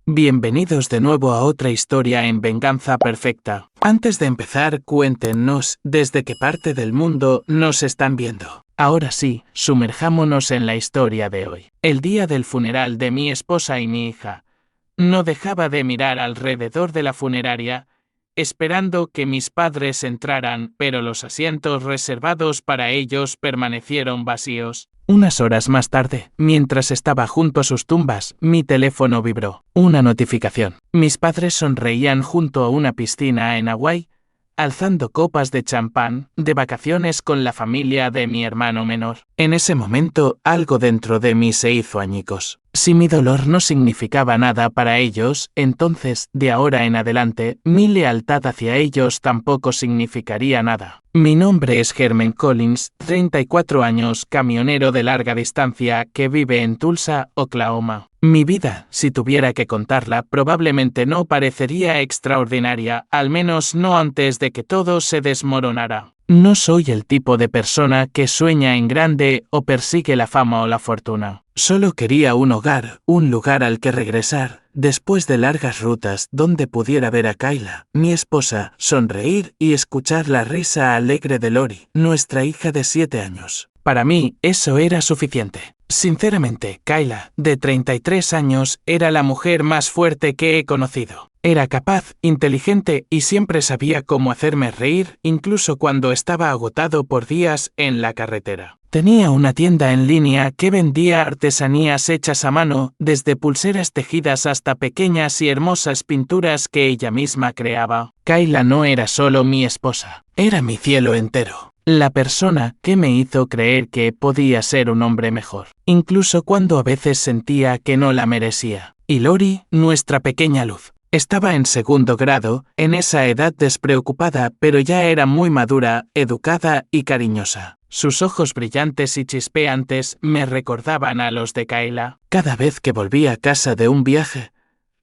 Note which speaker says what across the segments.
Speaker 1: Bienvenidos de nuevo a otra historia en Venganza Perfecta. Antes de empezar, cuéntenos desde qué parte del mundo nos están viendo. Ahora sí, sumerjámonos en la historia de hoy. El día del funeral de mi esposa y mi hija. No dejaba de mirar alrededor de la funeraria, esperando que mis padres entraran, pero los asientos reservados para ellos permanecieron vacíos. Unas horas más tarde, mientras estaba junto a sus tumbas, mi teléfono vibró. Una notificación. Mis padres sonreían junto a una piscina en Hawái, alzando copas de champán, de vacaciones con la familia de mi hermano menor. En ese momento, algo dentro de mí se hizo añicos. Si mi dolor no significaba nada para ellos, entonces, de ahora en adelante, mi lealtad hacia ellos tampoco significaría nada. Mi nombre es Herman Collins, 34 años, camionero de larga distancia que vive en Tulsa, Oklahoma. Mi vida, si tuviera que contarla, probablemente no parecería extraordinaria, al menos no antes de que todo se desmoronara. No soy el tipo de persona que sueña en grande o persigue la fama o la fortuna. Solo quería un hogar, un lugar al que regresar, después de largas rutas donde pudiera ver a Kayla, mi esposa, sonreír y escuchar la risa alegre de Lori, nuestra hija de 7 años. Para mí, eso era suficiente. Sinceramente, Kayla, de 33 años, era la mujer más fuerte que he conocido. Era capaz, inteligente y siempre sabía cómo hacerme reír, incluso cuando estaba agotado por días en la carretera. Tenía una tienda en línea que vendía artesanías hechas a mano, desde pulseras tejidas hasta pequeñas y hermosas pinturas que ella misma creaba. Kayla no era solo mi esposa, era mi cielo entero. La persona que me hizo creer que podía ser un hombre mejor, incluso cuando a veces sentía que no la merecía. Y Lori, nuestra pequeña luz. Estaba en segundo grado, en esa edad despreocupada, pero ya era muy madura, educada y cariñosa. Sus ojos brillantes y chispeantes me recordaban a los de Kayla. Cada vez que volvía a casa de un viaje,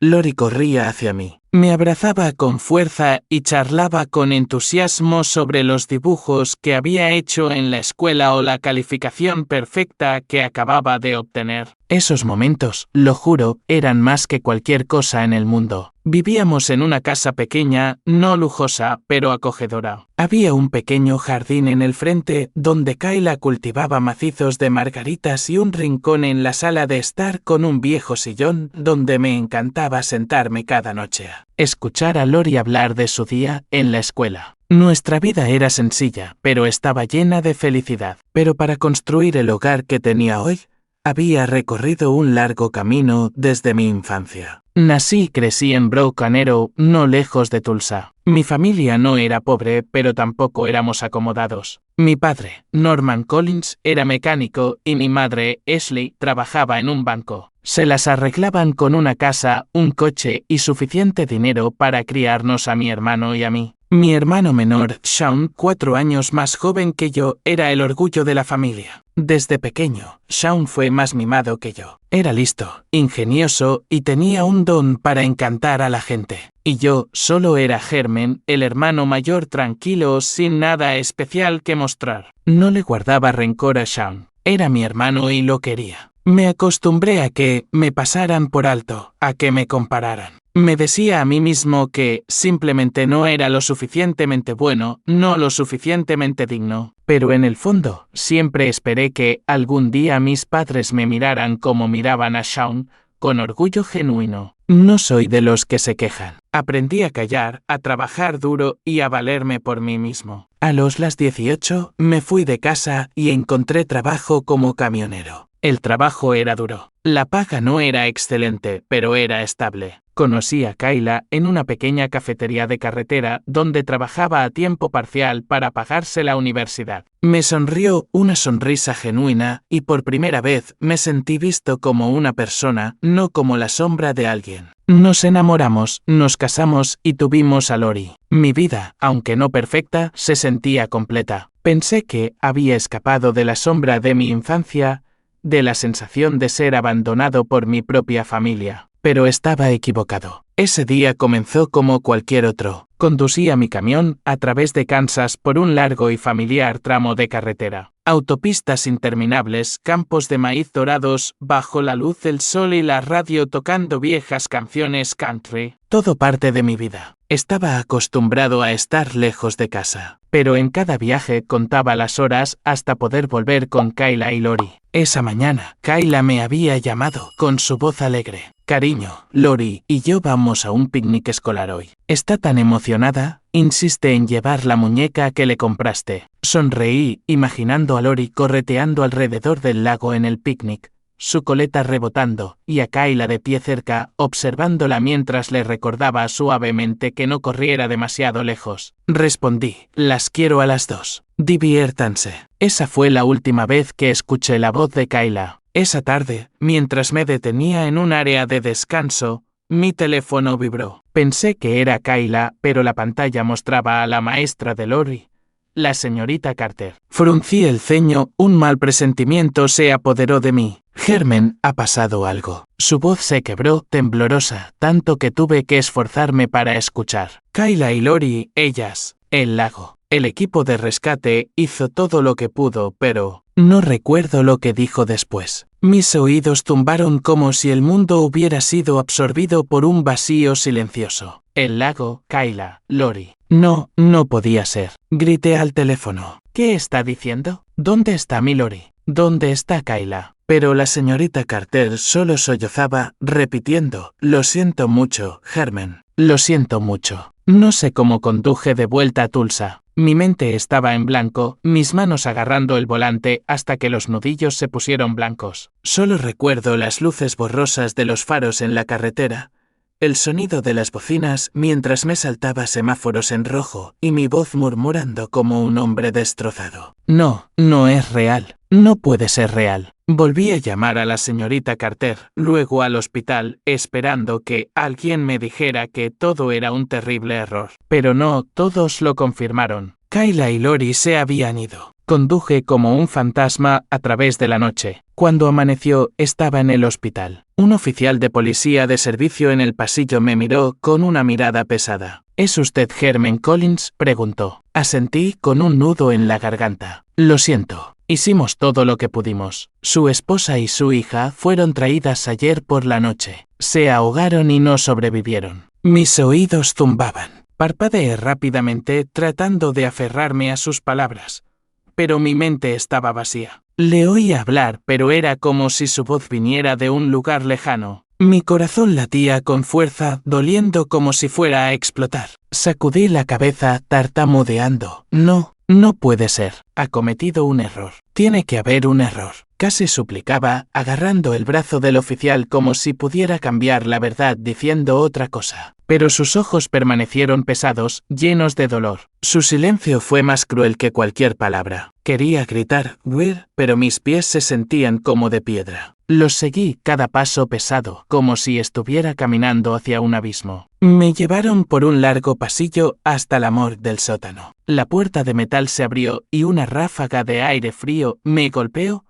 Speaker 1: Lori corría hacia mí. Me abrazaba con fuerza y charlaba con entusiasmo sobre los dibujos que había hecho en la escuela o la calificación perfecta que acababa de obtener. Esos momentos, lo juro, eran más que cualquier cosa en el mundo. Vivíamos en una casa pequeña, no lujosa, pero acogedora. Había un pequeño jardín en el frente donde Kayla cultivaba macizos de margaritas y un rincón en la sala de estar con un viejo sillón donde me encantaba sentarme cada noche. Escuchar a Lori hablar de su día en la escuela. Nuestra vida era sencilla, pero estaba llena de felicidad. Pero para construir el hogar que tenía hoy, había recorrido un largo camino desde mi infancia. Nací y crecí en Broken Arrow, no lejos de Tulsa. Mi familia no era pobre, pero tampoco éramos acomodados. Mi padre, Norman Collins, era mecánico y mi madre, Ashley, trabajaba en un banco. Se las arreglaban con una casa, un coche y suficiente dinero para criarnos a mi hermano y a mí. Mi hermano menor, Sean, 4 años más joven que yo, era el orgullo de la familia. Desde pequeño, Sean fue más mimado que yo. Era listo, ingenioso y tenía un don para encantar a la gente. Y yo solo era Herman, el hermano mayor tranquilo, sin nada especial que mostrar. No le guardaba rencor a Sean. Era mi hermano y lo quería. Me acostumbré a que me pasaran por alto, a que me compararan. Me decía a mí mismo que simplemente no era lo suficientemente bueno, no lo suficientemente digno. Pero en el fondo, siempre esperé que algún día mis padres me miraran como miraban a Sean, con orgullo genuino. No soy de los que se quejan. Aprendí a callar, a trabajar duro y a valerme por mí mismo. A los 18, me fui de casa y encontré trabajo como camionero. El trabajo era duro. La paga no era excelente, pero era estable. Conocí a Kayla en una pequeña cafetería de carretera donde trabajaba a tiempo parcial para pagarse la universidad. Me sonrió una sonrisa genuina y por primera vez me sentí visto como una persona, no como la sombra de alguien. Nos enamoramos, nos casamos y tuvimos a Lori. Mi vida, aunque no perfecta, se sentía completa. Pensé que había escapado de la sombra de mi infancia, de la sensación de ser abandonado por mi propia familia. pero estaba equivocado. Ese día comenzó como cualquier otro. Conducía mi camión a través de Kansas por un largo y familiar tramo de carretera. Autopistas interminables, campos de maíz dorados, bajo la luz del sol y la radio tocando viejas canciones country. Todo parte de mi vida. Estaba acostumbrado a estar lejos de casa, pero en cada viaje contaba las horas hasta poder volver con Kayla y Lori. Esa mañana, Kayla me había llamado con su voz alegre. Cariño, Lori y yo vamos a un picnic escolar hoy. Está tan emocionada, insiste en llevar la muñeca que le compraste. Sonreí, imaginando a Lori correteando alrededor del lago en el picnic, su coleta rebotando, y a Kayla de pie cerca, observándola mientras le recordaba suavemente que no corriera demasiado lejos. Respondí, las quiero a las dos. Diviértanse. Esa fue la última vez que escuché la voz de Kayla. Esa tarde, mientras me detenía en un área de descanso, mi teléfono vibró. Pensé que era Kayla, pero la pantalla mostraba a la maestra de Lori, la señorita Carter. Fruncí el ceño, un mal presentimiento se apoderó de mí. Herman, ha pasado algo. Su voz se quebró, temblorosa, tanto que tuve que esforzarme para escuchar. Kayla y Lori, ellas, el lago. El equipo de rescate hizo todo lo que pudo, pero no recuerdo lo que dijo después. Mis oídos zumbaron como si el mundo hubiera sido absorbido por un vacío silencioso. El lago, Kayla, Lori. No, no podía ser. Grité al teléfono. ¿Qué está diciendo? ¿Dónde está mi Lori? ¿Dónde está Kayla? Pero la señorita Carter solo sollozaba, repitiendo, lo siento mucho, Herman. Lo siento mucho. No sé cómo conduje de vuelta a Tulsa. Mi mente estaba en blanco, mis manos agarrando el volante hasta que los nudillos se pusieron blancos. Solo recuerdo las luces borrosas de los faros en la carretera, el sonido de las bocinas mientras me saltaba semáforos en rojo y mi voz murmurando como un hombre destrozado. No, no es real. No puede ser real. Volví a llamar a la señorita Carter, luego al hospital, esperando que alguien me dijera que todo era un terrible error. Pero no, todos lo confirmaron. Kayla y Lori se habían ido. Conduje como un fantasma a través de la noche. Cuando amaneció, estaba en el hospital. Un oficial de policía de servicio en el pasillo me miró con una mirada pesada. ¿Es usted Herman Collins?, preguntó. Asentí con un nudo en la garganta. Lo siento. Hicimos todo lo que pudimos. Su esposa y su hija fueron traídas ayer por la noche. Se ahogaron y no sobrevivieron. Mis oídos zumbaban. Parpadeé rápidamente tratando de aferrarme a sus palabras, pero mi mente estaba vacía. Le oí hablar, pero era como si su voz viniera de un lugar lejano. Mi corazón latía con fuerza, doliendo como si fuera a explotar. Sacudí la cabeza, tartamudeando. No, no puede ser. Ha cometido un error. Tiene que haber un error. Casi suplicaba, agarrando el brazo del oficial como si pudiera cambiar la verdad diciendo otra cosa. Pero sus ojos permanecieron pesados, llenos de dolor. Su silencio fue más cruel que cualquier palabra. Quería gritar, "Weir", pero mis pies se sentían como de piedra. Los seguí, cada paso pesado, como si estuviera caminando hacia un abismo. Me llevaron por un largo pasillo hasta la morgue del sótano. La puerta de metal se abrió y una ráfaga de aire frío me golpeó,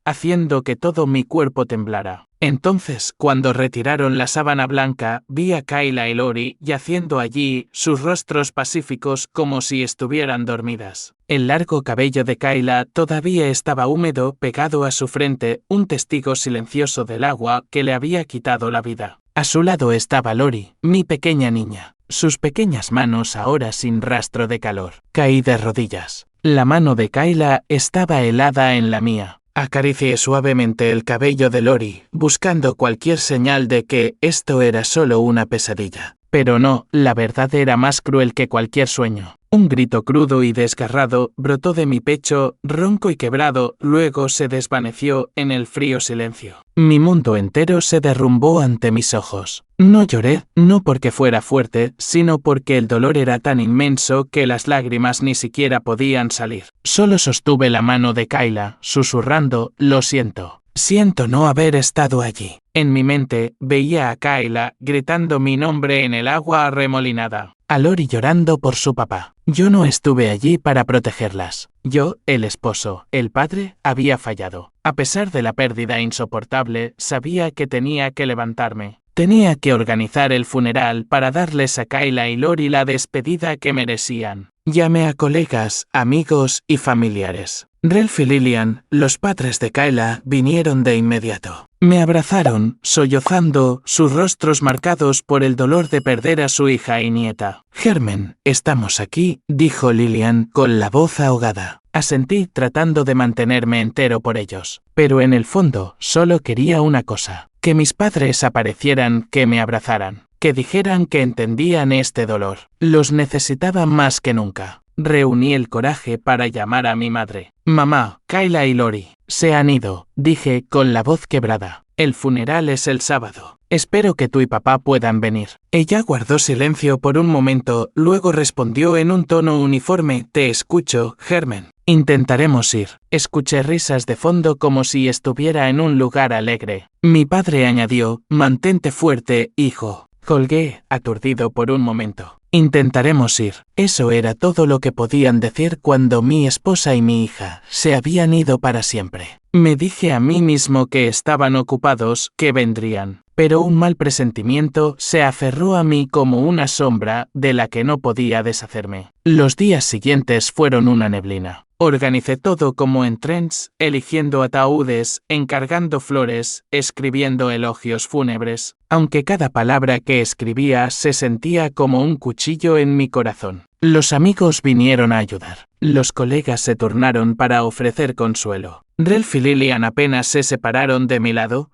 Speaker 1: haciendo que todo mi cuerpo temblara. Entonces, cuando retiraron la sábana blanca, vi a Kayla y Lori yaciendo allí, sus rostros pacíficos como si estuvieran dormidas. El largo cabello de Kayla todavía estaba húmedo, pegado a su frente, un testigo silencioso del agua que le había quitado la vida. A su lado estaba Lori, mi pequeña niña, sus pequeñas manos ahora sin rastro de calor. Caí de rodillas. La mano de Kayla estaba helada en la mía. Acaricié suavemente el cabello de Lori, buscando cualquier señal de que esto era solo una pesadilla. Pero no, la verdad era más cruel que cualquier sueño. Un grito crudo y desgarrado brotó de mi pecho, ronco y quebrado, luego se desvaneció en el frío silencio. Mi mundo entero se derrumbó ante mis ojos. No lloré, no porque fuera fuerte, sino porque el dolor era tan inmenso que las lágrimas ni siquiera podían salir. Solo sostuve la mano de Kayla, susurrando, lo siento. Siento no haber estado allí. En mi mente, veía a Kayla gritando mi nombre en el agua arremolinada, a Lori llorando por su papá. Yo no estuve allí para protegerlas. Yo, el esposo, el padre, había fallado. A pesar de la pérdida insoportable, sabía que tenía que levantarme. Tenía que organizar el funeral para darles a Kayla y Lori la despedida que merecían. Llamé a colegas, amigos y familiares. Ralph y Lillian, los padres de Kayla, vinieron de inmediato. Me abrazaron, sollozando, sus rostros marcados por el dolor de perder a su hija y nieta. «Herman, estamos aquí», dijo Lillian con la voz ahogada. Asentí tratando de mantenerme entero por ellos. Pero en el fondo, solo quería una cosa: que mis padres aparecieran, que me abrazaran, que dijeran que entendían este dolor. Los necesitaba más que nunca. Reuní el coraje para llamar a mi madre. «Mamá, Kayla y Lori se han ido», dije con la voz quebrada. «El funeral es el sábado. Espero que tú y papá puedan venir». Ella guardó silencio por un momento, luego respondió en un tono uniforme: «Te escucho, Herman. Intentaremos ir». Escuché risas de fondo como si estuviera en un lugar alegre. Mi padre añadió: «Mantente fuerte, hijo». Colgué, aturdido por un momento. «Intentaremos ir». Eso era todo lo que podían decir cuando mi esposa y mi hija se habían ido para siempre. Me dije a mí mismo que estaban ocupados, que vendrían. Pero un mal presentimiento se aferró a mí como una sombra de la que no podía deshacerme. Los días siguientes fueron una neblina. Organicé todo como en Trends, eligiendo ataúdes, encargando flores, escribiendo elogios fúnebres, aunque cada palabra que escribía se sentía como un cuchillo en mi corazón. Los amigos vinieron a ayudar. Los colegas se turnaron para ofrecer consuelo. Ralph y Lillian apenas se separaron de mi lado,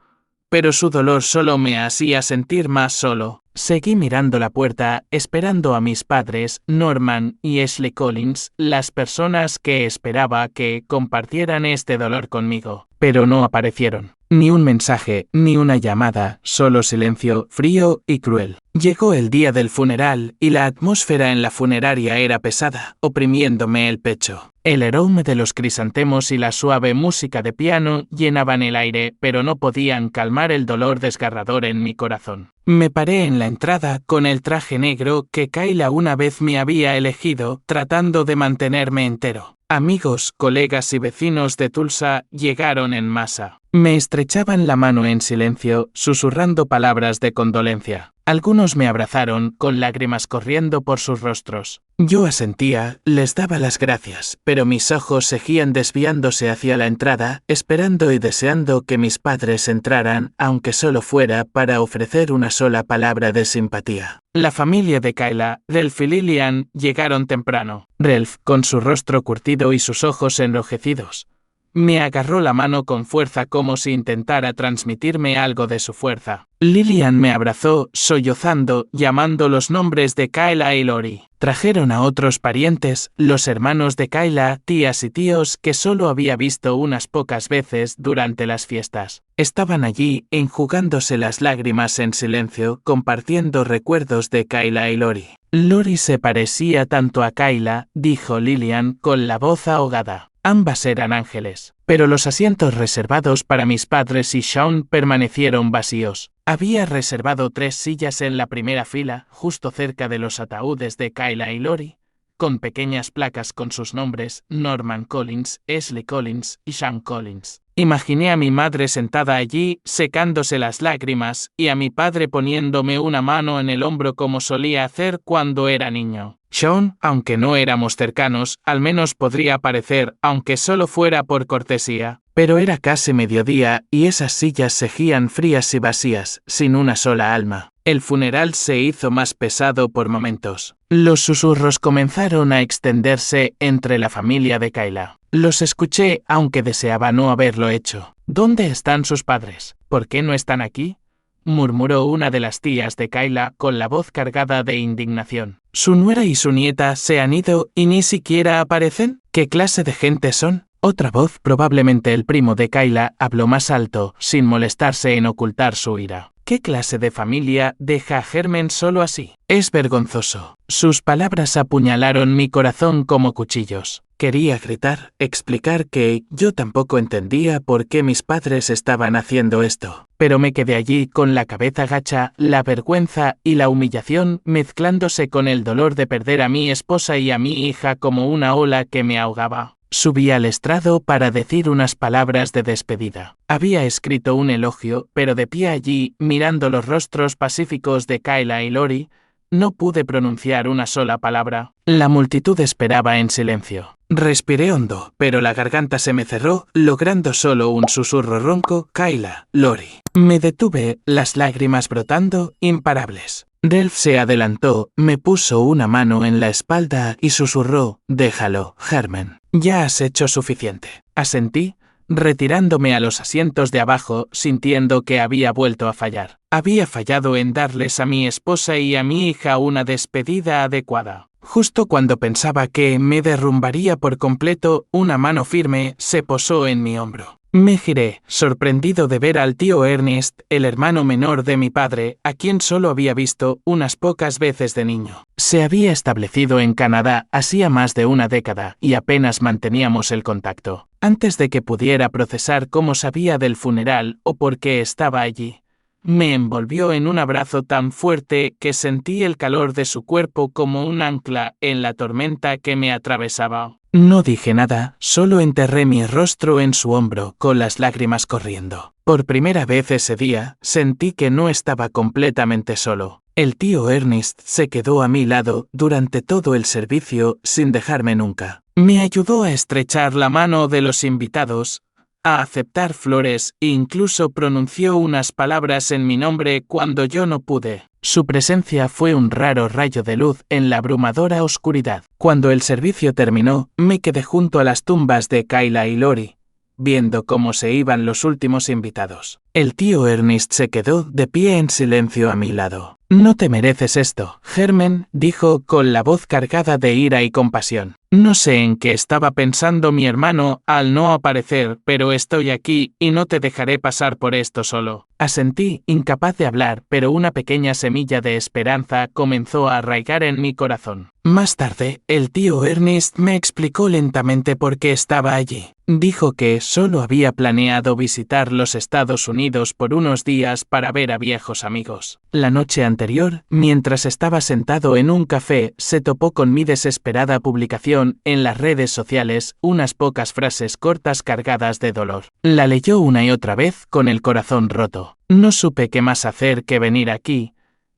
Speaker 1: pero su dolor solo me hacía sentir más solo. Seguí mirando la puerta, esperando a mis padres, Norman y Ashley Collins, las personas que esperaba que compartieran este dolor conmigo. Pero no aparecieron. Ni un mensaje, ni una llamada, solo silencio, frío y cruel. Llegó el día del funeral y la atmósfera en la funeraria era pesada, oprimiéndome el pecho. El aroma de los crisantemos y la suave música de piano llenaban el aire, pero no podían calmar el dolor desgarrador en mi corazón. Me paré en la entrada con el traje negro que Kayla una vez me había elegido, tratando de mantenerme entero. Amigos, colegas y vecinos de Tulsa llegaron en masa. Me estrechaban la mano en silencio, susurrando palabras de condolencia. Algunos me abrazaron, con lágrimas corriendo por sus rostros. Yo asentía, les daba las gracias, pero mis ojos seguían desviándose hacia la entrada, esperando y deseando que mis padres entraran, aunque solo fuera para ofrecer una sola palabra de simpatía. La familia de Kayla, Ralph y Lillian, llegaron temprano. Ralph, con su rostro curtido y sus ojos enrojecidos, me agarró la mano con fuerza como si intentara transmitirme algo de su fuerza. Lillian me abrazó, sollozando, llamando los nombres de Kayla y Lori. Trajeron a otros parientes, los hermanos de Kayla, tías y tíos que solo había visto unas pocas veces durante las fiestas. Estaban allí, enjugándose las lágrimas en silencio, compartiendo recuerdos de Kayla y Lori. Lori se parecía tanto a Kayla, dijo Lillian con la voz ahogada. Ambas eran ángeles, pero los asientos reservados para mis padres y Sean permanecieron vacíos. Había reservado 3 sillas en la primera fila, justo cerca de los ataúdes de Kayla y Lori, con pequeñas placas con sus nombres: Norman Collins, Ashley Collins y Sean Collins. Imaginé a mi madre sentada allí, secándose las lágrimas, y a mi padre poniéndome una mano en el hombro como solía hacer cuando era niño. Sean, aunque no éramos cercanos, al menos podría aparecer, aunque solo fuera por cortesía. Pero era casi mediodía, y esas sillas seguían frías y vacías, sin una sola alma. El funeral se hizo más pesado por momentos. Los susurros comenzaron a extenderse entre la familia de Kayla. Los escuché, aunque deseaba no haberlo hecho. ¿Dónde están sus padres? ¿Por qué no están aquí?, murmuró una de las tías de Kayla con la voz cargada de indignación. ¿Su nuera y su nieta se han ido y ni siquiera aparecen? ¿Qué clase de gente son? Otra voz, probablemente el primo de Kayla, habló más alto, sin molestarse en ocultar su ira. ¿Qué clase de familia deja a Herman solo así? Es vergonzoso. Sus palabras apuñalaron mi corazón como cuchillos. Quería gritar, explicar que yo tampoco entendía por qué mis padres estaban haciendo esto. Pero me quedé allí con la cabeza gacha, la vergüenza y la humillación mezclándose con el dolor de perder a mi esposa y a mi hija como una ola que me ahogaba. Subí al estrado para decir unas palabras de despedida. Había escrito un elogio, pero de pie allí, mirando los rostros pacíficos de Kayla y Lori, no pude pronunciar una sola palabra. La multitud esperaba en silencio. Respiré hondo, pero la garganta se me cerró, logrando solo un susurro ronco: Kayla, Lori. Me detuve, las lágrimas brotando, imparables. Delph se adelantó, me puso una mano en la espalda y susurró: déjalo, Herman. Ya has hecho suficiente. Asentí, retirándome a los asientos de abajo, sintiendo que había vuelto a fallar. Había fallado en darles a mi esposa y a mi hija una despedida adecuada. Justo cuando pensaba que me derrumbaría por completo, una mano firme se posó en mi hombro. Me giré, sorprendido de ver al tío Ernest, el hermano menor de mi padre, a quien solo había visto unas pocas veces de niño. Se había establecido en Canadá hacía más de una década y apenas manteníamos el contacto. Antes de que pudiera procesar cómo sabía del funeral o por qué estaba allí, me envolvió en un abrazo tan fuerte que sentí el calor de su cuerpo como un ancla en la tormenta que me atravesaba. No dije nada, solo enterré mi rostro en su hombro, con las lágrimas corriendo. Por primera vez ese día, sentí que no estaba completamente solo. El tío Ernest se quedó a mi lado durante todo el servicio sin dejarme nunca. Me ayudó a estrechar la mano de los invitados, a aceptar flores e incluso pronunció unas palabras en mi nombre cuando yo no pude. Su presencia fue un raro rayo de luz en la abrumadora oscuridad. Cuando el servicio terminó, me quedé junto a las tumbas de Kayla y Lori, viendo cómo se iban los últimos invitados. El tío Ernest se quedó de pie en silencio a mi lado. No te mereces esto, Herman, dijo con la voz cargada de ira y compasión. No sé en qué estaba pensando mi hermano al no aparecer, pero estoy aquí y no te dejaré pasar por esto solo. Asentí, incapaz de hablar, pero una pequeña semilla de esperanza comenzó a arraigar en mi corazón. Más tarde, el tío Ernest me explicó lentamente por qué estaba allí. Dijo que solo había planeado visitar los Estados Unidos por unos días para ver a viejos amigos. La noche anterior, mientras estaba sentado en un café, se topó con mi desesperada publicación en las redes sociales, unas pocas frases cortas cargadas de dolor. La leyó una y otra vez con el corazón roto. No supe qué más hacer que venir aquí,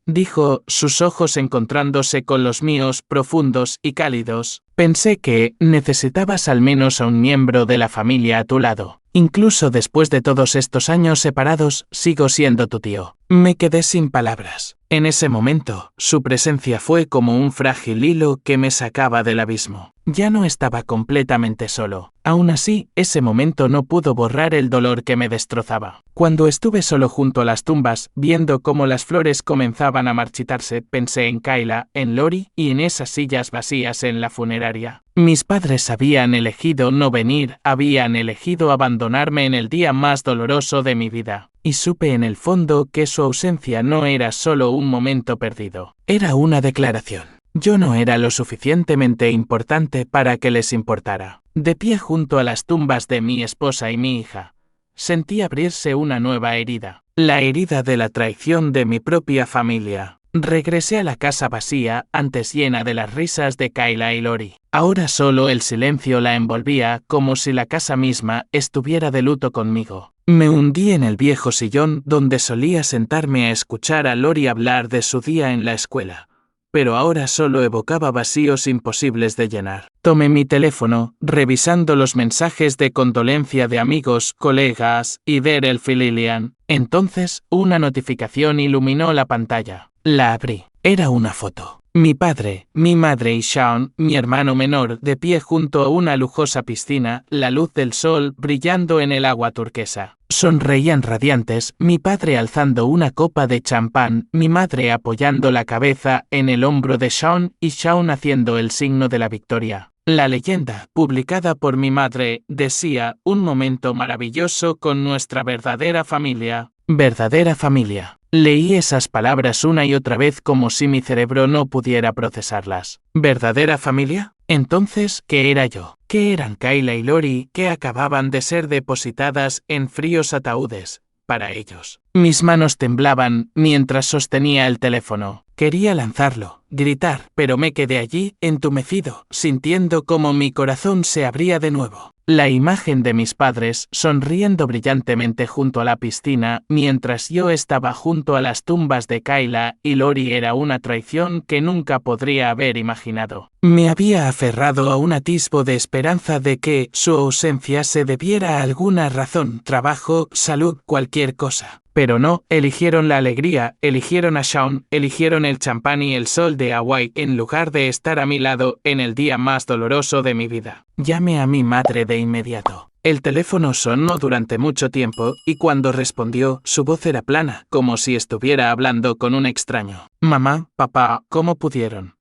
Speaker 1: dijo, sus ojos encontrándose con los míos profundos y cálidos. Pensé que necesitabas al menos a un miembro de la familia a tu lado. Incluso después de todos estos años separados, sigo siendo tu tío. Me quedé sin palabras. En ese momento, su presencia fue como un frágil hilo que me sacaba del abismo. Ya no estaba completamente solo. Aún así, ese momento no pudo borrar el dolor que me destrozaba. Cuando estuve solo junto a las tumbas, viendo cómo las flores comenzaban a marchitarse, pensé en Kayla, en Lori y en esas sillas vacías en la funeraria. Mis padres habían elegido no venir, habían elegido abandonarme en el día más doloroso de mi vida. Y supe en el fondo que su ausencia no era solo un momento perdido. Era una declaración. Yo no era lo suficientemente importante para que les importara. De pie junto a las tumbas de mi esposa y mi hija, sentí abrirse una nueva herida. La herida de la traición de mi propia familia. Regresé a la casa vacía, antes llena de las risas de Kayla y Lori. Ahora solo el silencio la envolvía, como si la casa misma estuviera de luto conmigo. Me hundí en el viejo sillón donde solía sentarme a escuchar a Lori hablar de su día en la escuela, pero ahora solo evocaba vacíos imposibles de llenar. Tomé mi teléfono, revisando los mensajes de condolencia de amigos, colegas y Delph y Lillian. Entonces, una notificación iluminó la pantalla. La abrí. Era una foto. Mi padre, mi madre y Sean, mi hermano menor, de pie junto a una lujosa piscina, la luz del sol brillando en el agua turquesa. Sonreían radiantes, mi padre alzando una copa de champán, mi madre apoyando la cabeza en el hombro de Sean y Sean haciendo el signo de la victoria. La leyenda, publicada por mi madre, decía, un momento maravilloso con nuestra verdadera familia. Verdadera familia. Leí esas palabras una y otra vez como si mi cerebro no pudiera procesarlas. ¿Verdadera familia? Entonces, ¿qué era yo? ¿Qué eran Kayla y Lori que acababan de ser depositadas en fríos ataúdes? Para ellos. Mis manos temblaban mientras sostenía el teléfono. Quería lanzarlo, gritar, pero me quedé allí, entumecido, sintiendo como mi corazón se abría de nuevo. La imagen de mis padres sonriendo brillantemente junto a la piscina mientras yo estaba junto a las tumbas de Kayla y Lori era una traición que nunca podría haber imaginado. Me había aferrado a un atisbo de esperanza de que su ausencia se debiera a alguna razón, trabajo, salud, cualquier cosa. Pero no, eligieron la alegría, eligieron a Shaun, eligieron el champán y el sol de Hawái en lugar de estar a mi lado en el día más doloroso de mi vida. Llamé a mi madre de inmediato. El teléfono sonó durante mucho tiempo y cuando respondió, su voz era plana, como si estuviera hablando con un extraño. Mamá, papá, ¿cómo pudieron?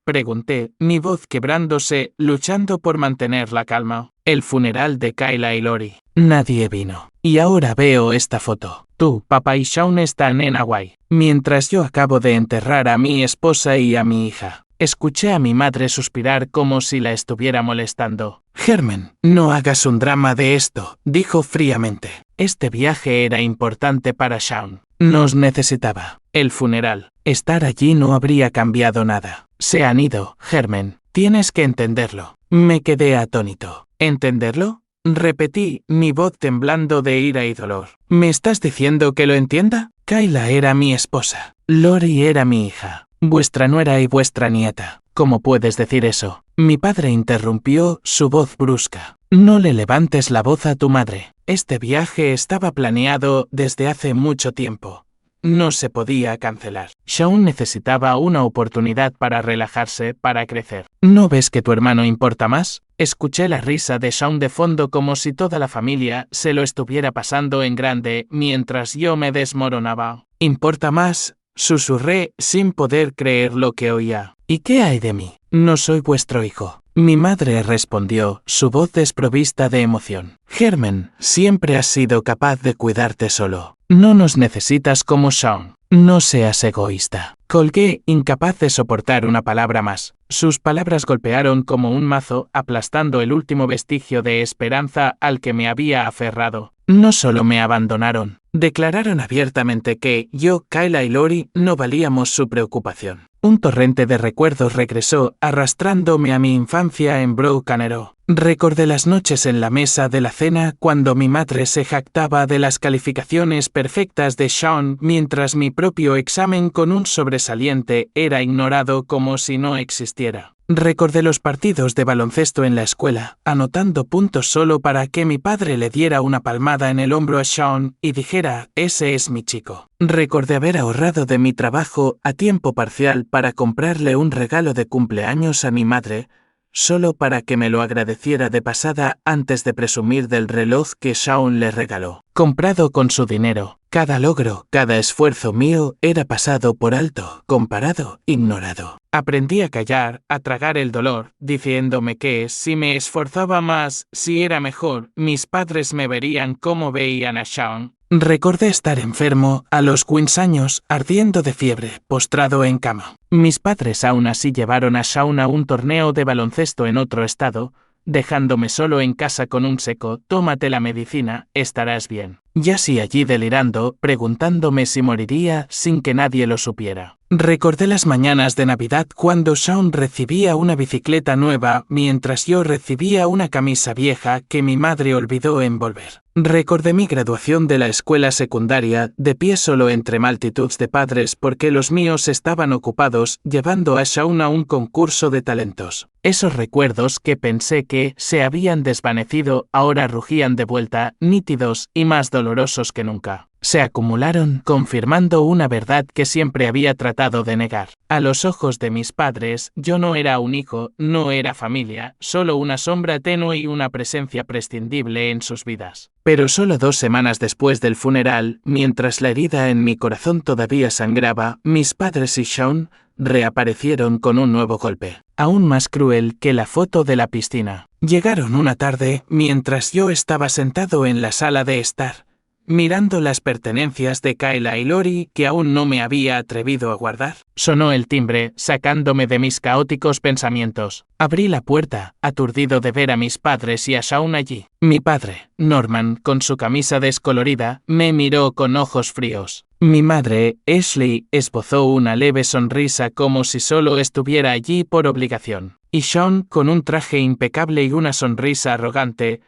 Speaker 1: Pregunté, mi voz quebrándose, luchando por mantener la calma. El funeral de Kayla y Lori. Nadie vino. Y ahora veo esta foto. Tú, papá y Shaun están en Hawái, mientras yo acabo de enterrar a mi esposa y a mi hija. Escuché a mi madre suspirar como si la estuviera molestando. Herman, no hagas un drama de esto, dijo fríamente. Este viaje era importante para Shaun. Nos necesitaba. El funeral. Estar allí no habría cambiado nada. Se han ido, Herman. Tienes que entenderlo. Me quedé atónito. ¿Entenderlo? Repetí, mi voz temblando de ira y dolor. ¿Me estás diciendo que lo entienda? Kayla era mi esposa. Lori era mi hija. Vuestra nuera y vuestra nieta. ¿Cómo puedes decir eso? Mi padre interrumpió, su voz brusca. No le levantes la voz a tu madre. Este viaje estaba planeado desde hace mucho tiempo. No se podía cancelar. Shaun necesitaba una oportunidad para relajarse, para crecer. ¿No ves que tu hermano importa más? Escuché la risa de Shaun de fondo como si toda la familia se lo estuviera pasando en grande mientras yo me desmoronaba. ¿Importa más? Susurré sin poder creer lo que oía. ¿Y qué hay de mí? No soy vuestro hijo. Mi madre respondió, su voz desprovista de emoción. Herman, siempre has sido capaz de cuidarte solo. No nos necesitas como Shaun. No seas egoísta. Colgué, incapaz de soportar una palabra más. Sus palabras golpearon como un mazo, aplastando el último vestigio de esperanza al que me había aferrado. No solo me abandonaron, declararon abiertamente que yo, Kayla y Lori no valíamos su preocupación. Un torrente de recuerdos regresó, arrastrándome a mi infancia en Broken Arrow. Recordé las noches en la mesa de la cena cuando mi madre se jactaba de las calificaciones perfectas de Shaun mientras mi propio examen con un sobresaliente era ignorado como si no existiera. Recordé los partidos de baloncesto en la escuela, anotando puntos solo para que mi padre le diera una palmada en el hombro a Shaun y dijera, ese es mi chico. Recordé haber ahorrado de mi trabajo a tiempo parcial para comprarle un regalo de cumpleaños a mi madre, solo para que me lo agradeciera de pasada antes de presumir del reloj que Shaun le regaló. Comprado con su dinero, cada logro, cada esfuerzo mío era pasado por alto, comparado, ignorado. Aprendí a callar, a tragar el dolor, diciéndome que si me esforzaba más, si era mejor, mis padres me verían como veían a Shaun. Recordé estar enfermo, a los 15 años, ardiendo de fiebre, postrado en cama. Mis padres aún así llevaron a Shaun a un torneo de baloncesto en otro estado, dejándome solo en casa con un seco, tómate la medicina, estarás bien. Y así allí delirando, preguntándome si moriría sin que nadie lo supiera. Recordé las mañanas de Navidad cuando Shaun recibía una bicicleta nueva mientras yo recibía una camisa vieja que mi madre olvidó envolver. Recordé mi graduación de la escuela secundaria, de pie solo entre multitud de padres porque los míos estaban ocupados llevando a Shaun a un concurso de talentos. Esos recuerdos que pensé que se habían desvanecido ahora rugían de vuelta, nítidos y más dolorosos que nunca. Se acumularon, confirmando una verdad que siempre había tratado de negar. A los ojos de mis padres, yo no era un hijo, no era familia, solo una sombra tenue y una presencia prescindible en sus vidas. Pero solo 2 semanas después del funeral, mientras la herida en mi corazón todavía sangraba, mis padres y Shaun reaparecieron con un nuevo golpe, aún más cruel que la foto de la piscina. Llegaron una tarde, mientras yo estaba sentado en la sala de estar, mirando las pertenencias de Kayla y Lori que aún no me había atrevido a guardar. Sonó el timbre, sacándome de mis caóticos pensamientos. Abrí la puerta, aturdido de ver a mis padres y a Shaun allí. Mi padre, Norman, con su camisa descolorida, me miró con ojos fríos. Mi madre, Ashley, esbozó una leve sonrisa como si solo estuviera allí por obligación. Y Shaun, con un traje impecable y una sonrisa arrogante,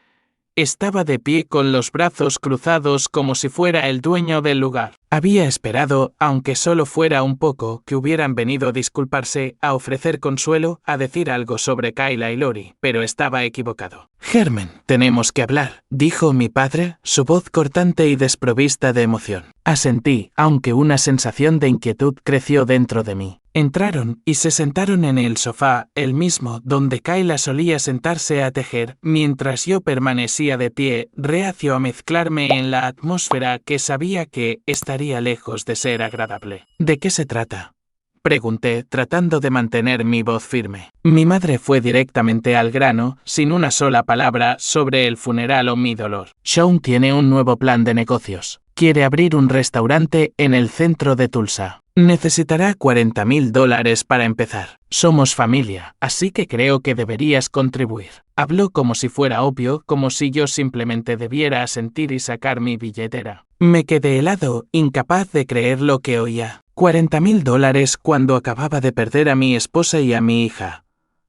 Speaker 1: estaba de pie con los brazos cruzados como si fuera el dueño del lugar. Había esperado, aunque solo fuera un poco, que hubieran venido a disculparse, a ofrecer consuelo, a decir algo sobre Kayla y Lori, pero estaba equivocado. Herman, tenemos que hablar, dijo mi padre, su voz cortante y desprovista de emoción. Asentí, aunque una sensación de inquietud creció dentro de mí. Entraron y se sentaron en el sofá, el mismo donde Kayla solía sentarse a tejer, mientras yo permanecía de pie, reacio a mezclarme en la atmósfera que sabía que estaría lejos de ser agradable. ¿De qué se trata?, pregunté, tratando de mantener mi voz firme. Mi madre fue directamente al grano, sin una sola palabra sobre el funeral o mi dolor. Shaun tiene un nuevo plan de negocios. Quiere abrir un restaurante en el centro de Tulsa. Necesitará $40,000 para empezar. Somos familia, así que creo que deberías contribuir. Habló como si fuera obvio, como si yo simplemente debiera asentir y sacar mi billetera. Me quedé helado, incapaz de creer lo que oía. $40,000 cuando acababa de perder a mi esposa y a mi hija.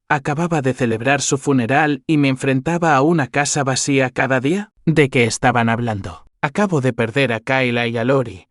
Speaker 1: Acababa de celebrar su funeral y me enfrentaba a una casa vacía cada día. ¿De qué estaban hablando? Acabo de perder a Kayla y a Lori,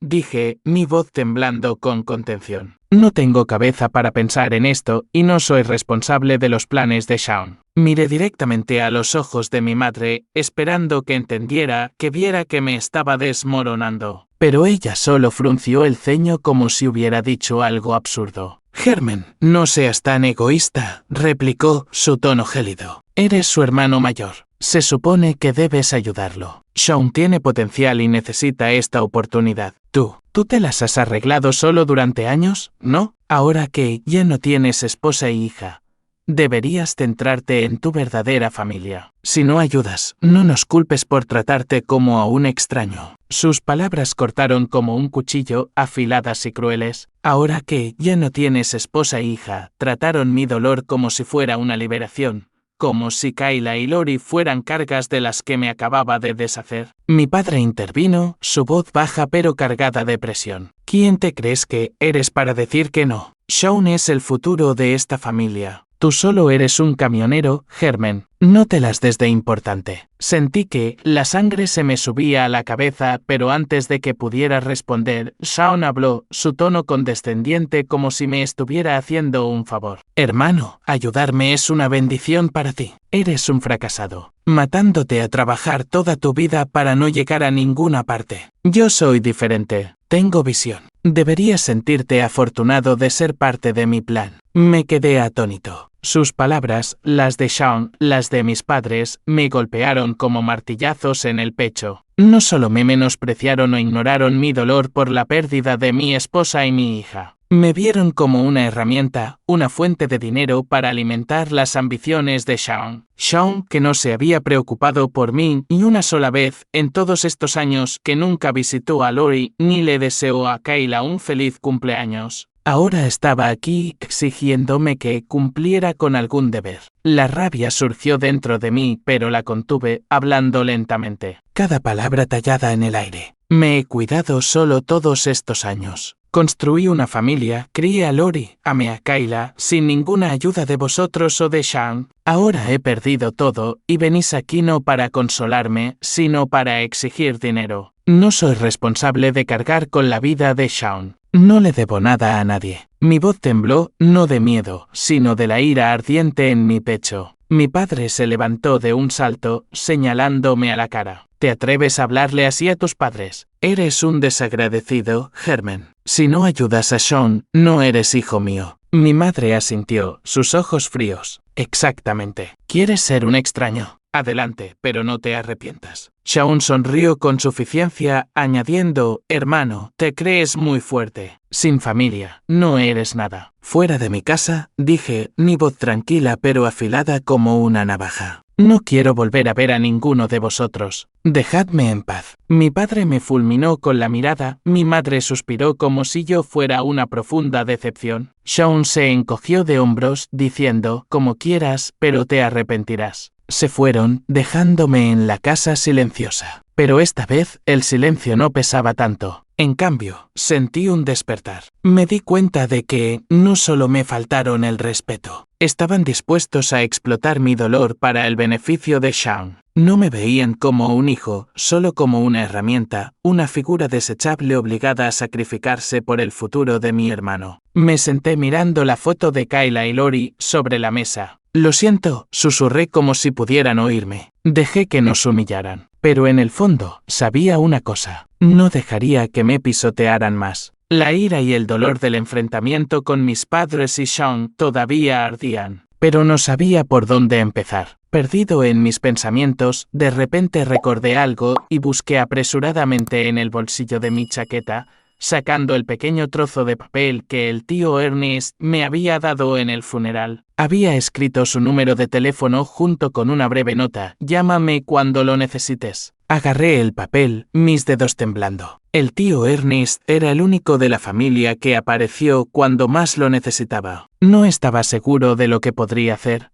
Speaker 1: dije, mi voz temblando con contención. No tengo cabeza para pensar en esto y no soy responsable de los planes de Shaun. Miré directamente a los ojos de mi madre, esperando que entendiera, que viera que me estaba desmoronando. Pero ella solo frunció el ceño como si hubiera dicho algo absurdo. Herman, no seas tan egoísta, replicó, su tono gélido. Eres su hermano mayor. Se supone que debes ayudarlo. Shaun tiene potencial y necesita esta oportunidad. ¿Tú te las has arreglado solo durante años? ¿No? Ahora que ya no tienes esposa y hija, deberías centrarte en tu verdadera familia. Si no ayudas, no nos culpes por tratarte como a un extraño. Sus palabras cortaron como un cuchillo, afiladas y crueles. Ahora que ya no tienes esposa e hija, trataron mi dolor como si fuera una liberación. Como si Kayla y Lori fueran cargas de las que me acababa de deshacer. Mi padre intervino, su voz baja pero cargada de presión. ¿Quién te crees que eres para decir que no? Shaun es el futuro de esta familia. Tú solo eres un camionero, Herman. No te las des de importante. Sentí que la sangre se me subía a la cabeza, pero antes de que pudiera responder, Shaun habló, su tono condescendiente como si me estuviera haciendo un favor. Hermano, ayudarme es una bendición para ti. Eres un fracasado, matándote a trabajar toda tu vida para no llegar a ninguna parte. Yo soy diferente. Tengo visión. Deberías sentirte afortunado de ser parte de mi plan. Me quedé atónito. Sus palabras, las de Shaun, las de mis padres, me golpearon como martillazos en el pecho. No solo me menospreciaron o ignoraron mi dolor por la pérdida de mi esposa y mi hija. Me vieron como una herramienta, una fuente de dinero para alimentar las ambiciones de Shaun. Shaun, que no se había preocupado por mí ni una sola vez en todos estos años, que nunca visitó a Lori ni le deseó a Kayla un feliz cumpleaños. Ahora estaba aquí exigiéndome que cumpliera con algún deber. La rabia surgió dentro de mí, pero la contuve, hablando lentamente. Cada palabra tallada en el aire. Me he cuidado solo todos estos años. Construí una familia, crié a Lori, amé a Kayla, sin ninguna ayuda de vosotros o de Shaun. Ahora he perdido todo, y venís aquí no para consolarme, sino para exigir dinero. No soy responsable de cargar con la vida de Shaun. No le debo nada a nadie. Mi voz tembló, no de miedo, sino de la ira ardiente en mi pecho. Mi padre se levantó de un salto, señalándome a la cara. ¿Te atreves a hablarle así a tus padres? Eres un desagradecido, Herman. Si no ayudas a Shaun, no eres hijo mío. Mi madre asintió, sus ojos fríos. Exactamente. ¿Quieres ser un extraño? Adelante, pero no te arrepientas. Shaun sonrió con suficiencia, añadiendo, hermano, te crees muy fuerte. Sin familia, no eres nada. Fuera de mi casa, dije, mi voz tranquila pero afilada como una navaja. No quiero volver a ver a ninguno de vosotros. Dejadme en paz. Mi padre me fulminó con la mirada, mi madre suspiró como si yo fuera una profunda decepción. Sean se encogió de hombros, diciendo, como quieras, pero te arrepentirás. Se fueron, dejándome en la casa silenciosa. Pero esta vez, el silencio no pesaba tanto. En cambio, sentí un despertar. Me di cuenta de que, no solo me faltaron el respeto, estaban dispuestos a explotar mi dolor para el beneficio de Sean. No me veían como un hijo, solo como una herramienta, una figura desechable obligada a sacrificarse por el futuro de mi hermano. Me senté mirando la foto de Kayla y Lori sobre la mesa. Lo siento, susurré como si pudieran oírme. Dejé que nos humillaran. Pero en el fondo, sabía una cosa. No dejaría que me pisotearan más. La ira y el dolor del enfrentamiento con mis padres y Sean todavía ardían. Pero no sabía por dónde empezar. Perdido en mis pensamientos, de repente recordé algo y busqué apresuradamente en el bolsillo de mi chaqueta, sacando el pequeño trozo de papel que el tío Ernest me había dado en el funeral. Había escrito su número de teléfono junto con una breve nota: llámame cuando lo necesites. Agarré el papel, mis dedos temblando. El tío Ernest era el único de la familia que apareció cuando más lo necesitaba. No estaba seguro de lo que podría hacer,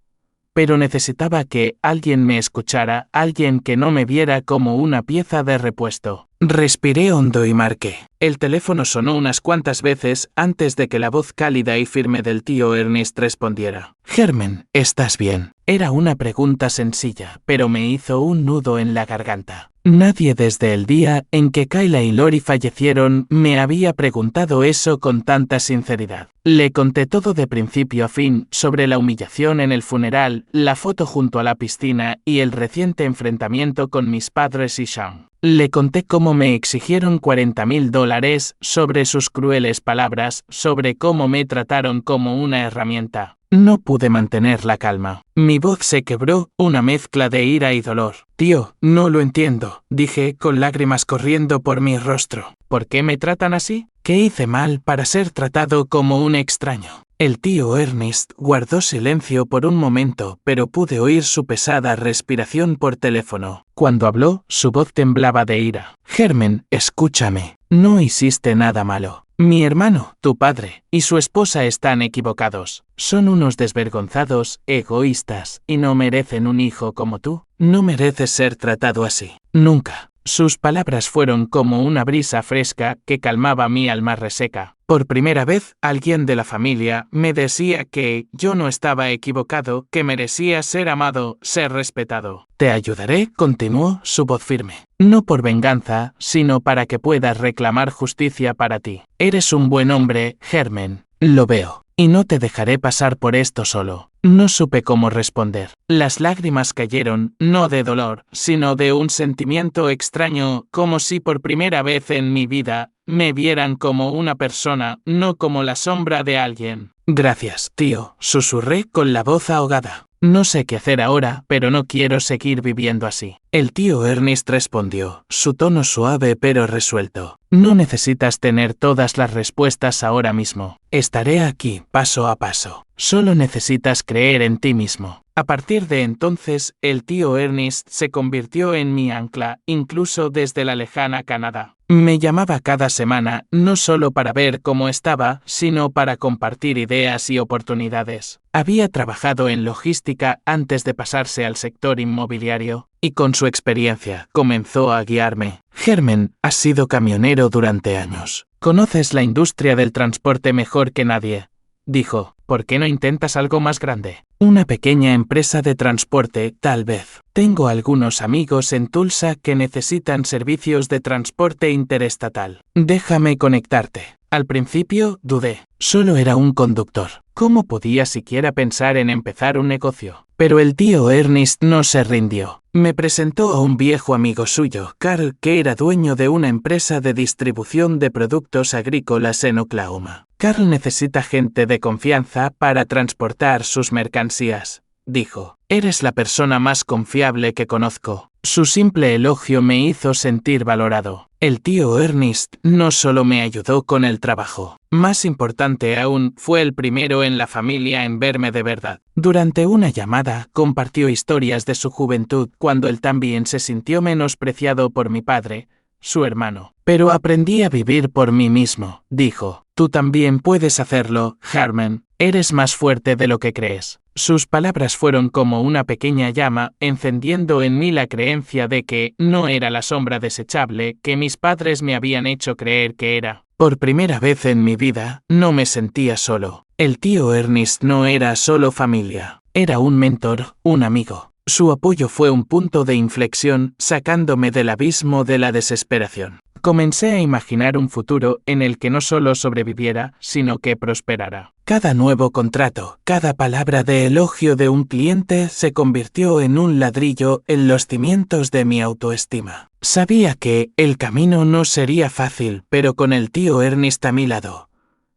Speaker 1: pero necesitaba que alguien me escuchara, alguien que no me viera como una pieza de repuesto. Respiré hondo y marqué. El teléfono sonó unas cuantas veces antes de que la voz cálida y firme del tío Ernest respondiera. Herman, ¿estás bien? Era una pregunta sencilla, pero me hizo un nudo en la garganta. Nadie desde el día en que Kayla y Lori fallecieron me había preguntado eso con tanta sinceridad. Le conté todo de principio a fin, sobre la humillación en el funeral, la foto junto a la piscina y el reciente enfrentamiento con mis padres y Sean. Le conté cómo me exigieron $40,000, sobre sus crueles palabras, sobre cómo me trataron como una herramienta. No pude mantener la calma. Mi voz se quebró, una mezcla de ira y dolor. Tío, no lo entiendo, dije, con lágrimas corriendo por mi rostro. ¿Por qué me tratan así? ¿Qué hice mal para ser tratado como un extraño? El tío Ernest guardó silencio por un momento, pero pude oír su pesada respiración por teléfono. Cuando habló, su voz temblaba de ira. Herman, escúchame. No hiciste nada malo. Mi hermano, tu padre, y su esposa están equivocados. Son unos desvergonzados, egoístas, y no merecen un hijo como tú. No mereces ser tratado así. Nunca. Sus palabras fueron como una brisa fresca que calmaba mi alma reseca. Por primera vez, alguien de la familia me decía que yo no estaba equivocado, que merecía ser amado, ser respetado. Te ayudaré, continuó, su voz firme. No por venganza, sino para que puedas reclamar justicia para ti. Eres un buen hombre, Herman. Lo veo. Y no te dejaré pasar por esto solo. No supe cómo responder. Las lágrimas cayeron, no de dolor, sino de un sentimiento extraño, como si por primera vez en mi vida me vieran como una persona, no como la sombra de alguien. Gracias, tío, susurré con la voz ahogada. No sé qué hacer ahora, pero no quiero seguir viviendo así. El tío Ernest respondió, su tono suave pero resuelto. No necesitas tener todas las respuestas ahora mismo. Estaré aquí, paso a paso. Solo necesitas creer en ti mismo. A partir de entonces, el tío Ernest se convirtió en mi ancla, incluso desde la lejana Canadá. Me llamaba cada semana, no solo para ver cómo estaba, sino para compartir ideas y oportunidades. Había trabajado en logística antes de pasarse al sector inmobiliario, y con su experiencia comenzó a guiarme. Herman, has sido camionero durante años. Conoces la industria del transporte mejor que nadie, dijo. ¿Por qué no intentas algo más grande? Una pequeña empresa de transporte, tal vez. Tengo algunos amigos en Tulsa que necesitan servicios de transporte interestatal. Déjame conectarte. Al principio, dudé. Solo era un conductor. ¿Cómo podía siquiera pensar en empezar un negocio? Pero el tío Ernest no se rindió. Me presentó a un viejo amigo suyo, Carl, que era dueño de una empresa de distribución de productos agrícolas en Oklahoma. Carl necesita gente de confianza para transportar sus mercancías, dijo. Eres la persona más confiable que conozco. Su simple elogio me hizo sentir valorado. El tío Ernest no solo me ayudó con el trabajo. Más importante aún, fue el primero en la familia en verme de verdad. Durante una llamada, compartió historias de su juventud cuando él también se sintió menospreciado por mi padre, su hermano. Pero aprendí a vivir por mí mismo, dijo. Tú también puedes hacerlo, Harmon. Eres más fuerte de lo que crees. Sus palabras fueron como una pequeña llama, encendiendo en mí la creencia de que no era la sombra desechable que mis padres me habían hecho creer que era. Por primera vez en mi vida, no me sentía solo. El tío Ernest no era solo familia. Era un mentor, un amigo. Su apoyo fue un punto de inflexión, sacándome del abismo de la desesperación. Comencé a imaginar un futuro en el que no solo sobreviviera, sino que prosperara. Cada nuevo contrato, cada palabra de elogio de un cliente se convirtió en un ladrillo en los cimientos de mi autoestima. Sabía que el camino no sería fácil, pero con el tío Ernest a mi lado,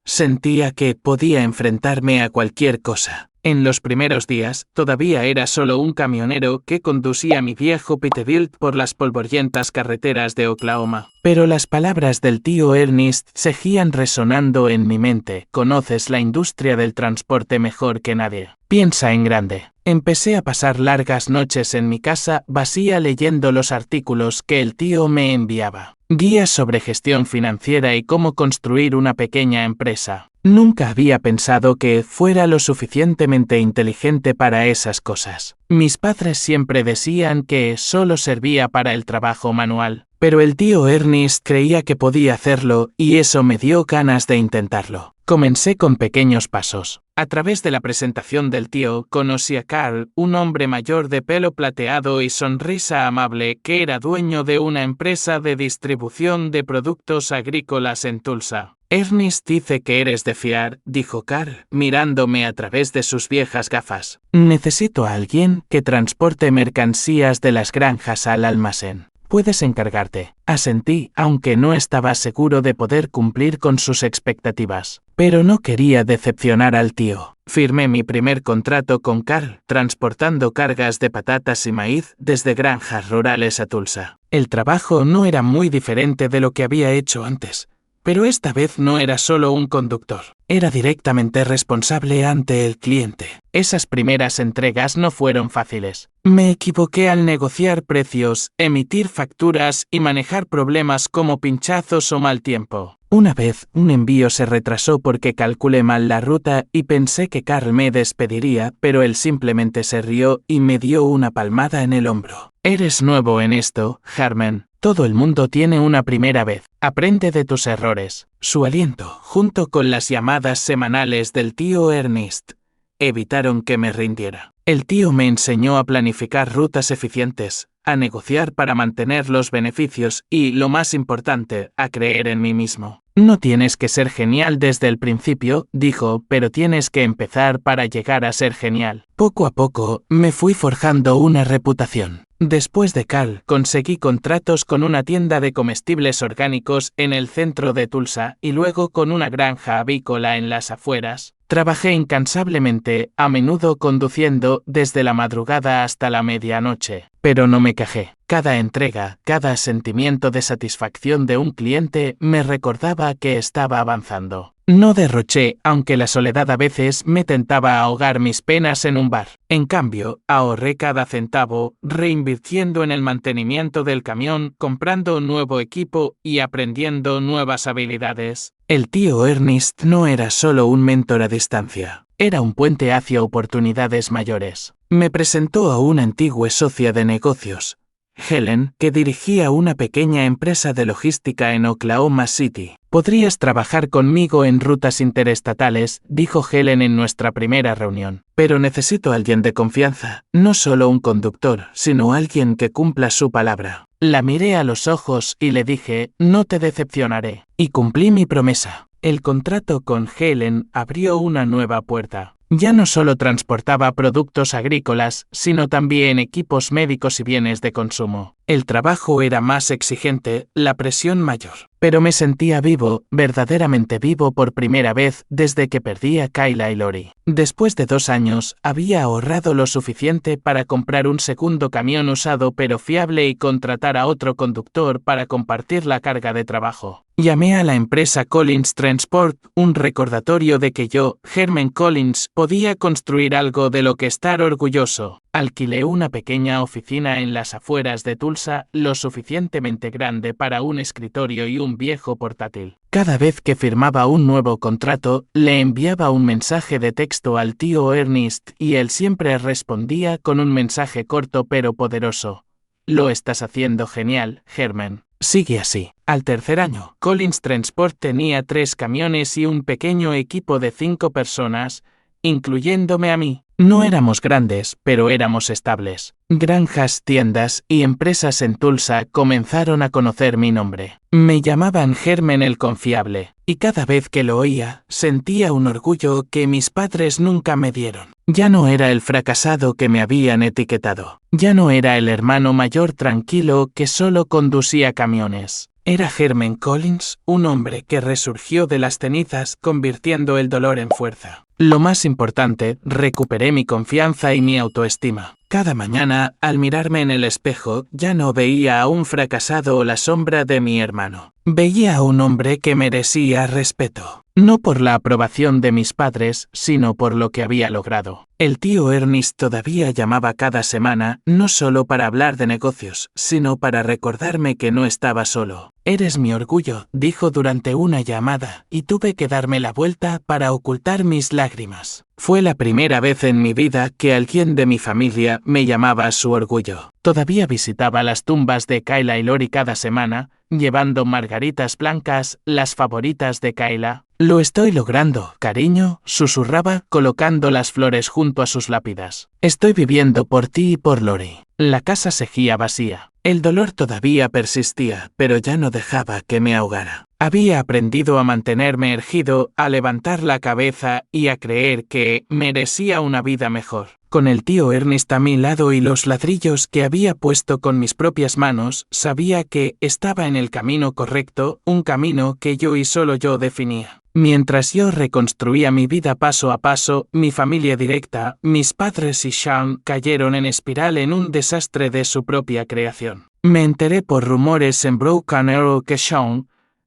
Speaker 1: sentía que podía enfrentarme a cualquier cosa. En los primeros días, todavía era solo un camionero que conducía mi viejo Peterbilt por las polvorientas carreteras de Oklahoma. Pero las palabras del tío Ernest seguían resonando en mi mente. Conoces la industria del transporte mejor que nadie. Piensa en grande. Empecé a pasar largas noches en mi casa vacía leyendo los artículos que el tío me enviaba. Guías sobre gestión financiera y cómo construir una pequeña empresa. Nunca había pensado que fuera lo suficientemente inteligente para esas cosas. Mis padres siempre decían que solo servía para el trabajo manual, pero el tío Ernest creía que podía hacerlo y eso me dio ganas de intentarlo. Comencé con pequeños pasos. A través de la presentación del tío, conocí a Carl, un hombre mayor de pelo plateado y sonrisa amable que era dueño de una empresa de distribución de productos agrícolas en Tulsa. Ernest dice que eres de fiar, dijo Carl, mirándome a través de sus viejas gafas. Necesito a alguien que transporte mercancías de las granjas al almacén. Puedes encargarte. Asentí, aunque no estaba seguro de poder cumplir con sus expectativas. Pero no quería decepcionar al tío. Firmé mi primer contrato con Carl, transportando cargas de patatas y maíz desde granjas rurales a Tulsa. El trabajo no era muy diferente de lo que había hecho antes. Pero esta vez no era solo un conductor. Era directamente responsable ante el cliente. Esas primeras entregas no fueron fáciles. Me equivoqué al negociar precios, emitir facturas y manejar problemas como pinchazos o mal tiempo. Una vez, un envío se retrasó porque calculé mal la ruta y pensé que Carl me despediría, pero él simplemente se rió y me dio una palmada en el hombro. Eres nuevo en esto, Harmon. Todo el mundo tiene una primera vez. Aprende de tus errores. Su aliento, junto con las llamadas semanales del tío Ernest, evitaron que me rindiera. El tío me enseñó a planificar rutas eficientes, a negociar para mantener los beneficios y, lo más importante, a creer en mí mismo. No tienes que ser genial desde el principio, dijo, pero tienes que empezar para llegar a ser genial. Poco a poco, me fui forjando una reputación. Después de Carl, conseguí contratos con una tienda de comestibles orgánicos en el centro de Tulsa y luego con una granja avícola en las afueras. Trabajé incansablemente, a menudo conduciendo desde la madrugada hasta la medianoche, pero no me quejé. Cada entrega, cada sentimiento de satisfacción de un cliente me recordaba que estaba avanzando. No derroché, aunque la soledad a veces me tentaba ahogar mis penas en un bar. En cambio, ahorré cada centavo, reinvirtiendo en el mantenimiento del camión, comprando nuevo equipo y aprendiendo nuevas habilidades. El tío Ernest no era solo un mentor a distancia. Era un puente hacia oportunidades mayores. Me presentó a una antigua socia de negocios, Helen, que dirigía una pequeña empresa de logística en Oklahoma City. Podrías trabajar conmigo en rutas interestatales, dijo Helen en nuestra primera reunión. Pero necesito a alguien de confianza, no solo un conductor, sino alguien que cumpla su palabra. La miré a los ojos y le dije, no te decepcionaré. Y cumplí mi promesa. El contrato con Helen abrió una nueva puerta. Ya no solo transportaba productos agrícolas, sino también equipos médicos y bienes de consumo. El trabajo era más exigente, la presión mayor. Pero me sentía vivo, verdaderamente vivo por primera vez desde que perdí a Kayla y Lori. Después de 2 años, había ahorrado lo suficiente para comprar un segundo camión usado pero fiable y contratar a otro conductor para compartir la carga de trabajo. Llamé a la empresa Collins Transport, un recordatorio de que yo, Herman Collins, podía construir algo de lo que estar orgulloso. Alquilé una pequeña oficina en las afueras de Tulsa, lo suficientemente grande para un escritorio y un viejo portátil. Cada vez que firmaba un nuevo contrato, le enviaba un mensaje de texto al tío Ernest y él siempre respondía con un mensaje corto pero poderoso. Lo estás haciendo genial, Herman. Sigue así. Al tercer año, Collins Transport tenía 3 camiones y un pequeño equipo de 5 personas, incluyéndome a mí. No éramos grandes, pero éramos estables. Granjas, tiendas y empresas en Tulsa comenzaron a conocer mi nombre. Me llamaban Herman el Confiable, y cada vez que lo oía, sentía un orgullo que mis padres nunca me dieron. Ya no era el fracasado que me habían etiquetado. Ya no era el hermano mayor tranquilo que solo conducía camiones. Era Herman Collins, un hombre que resurgió de las cenizas convirtiendo el dolor en fuerza. Lo más importante, recuperé mi confianza y mi autoestima. Cada mañana, al mirarme en el espejo, ya no veía a un fracasado o la sombra de mi hermano. Veía a un hombre que merecía respeto. No por la aprobación de mis padres, sino por lo que había logrado. El tío Ernest todavía llamaba cada semana, no solo para hablar de negocios, sino para recordarme que no estaba solo. Eres mi orgullo, dijo durante una llamada, y tuve que darme la vuelta para ocultar mis lágrimas. Fue la primera vez en mi vida que alguien de mi familia me llamaba su orgullo. Todavía visitaba las tumbas de Kayla y Lori cada semana, llevando margaritas blancas, las favoritas de Kayla. Lo estoy logrando, cariño, susurraba, colocando las flores junto a sus lápidas. Estoy viviendo por ti y por Lori. La casa seguía vacía. El dolor todavía persistía, pero ya no dejaba que me ahogara. Había aprendido a mantenerme erguido, a levantar la cabeza y a creer que merecía una vida mejor. Con el tío Ernest a mi lado y los ladrillos que había puesto con mis propias manos, sabía que estaba en el camino correcto, un camino que yo y solo yo definía. Mientras yo reconstruía mi vida paso a paso, mi familia directa, mis padres y Sean cayeron en espiral en un desastre de su propia creación. Me enteré por rumores en Broken Arrow que Sean,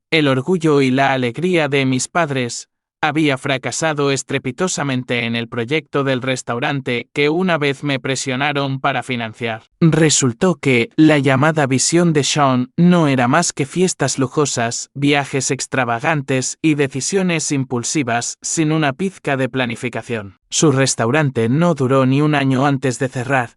Speaker 1: el orgullo y la alegría de mis padres, había fracasado estrepitosamente en el proyecto del restaurante que una vez me presionaron para financiar. Resultó que la llamada visión de Sean no era más que fiestas lujosas, viajes extravagantes y decisiones impulsivas sin una pizca de planificación. Su restaurante no duró ni un año antes de cerrar,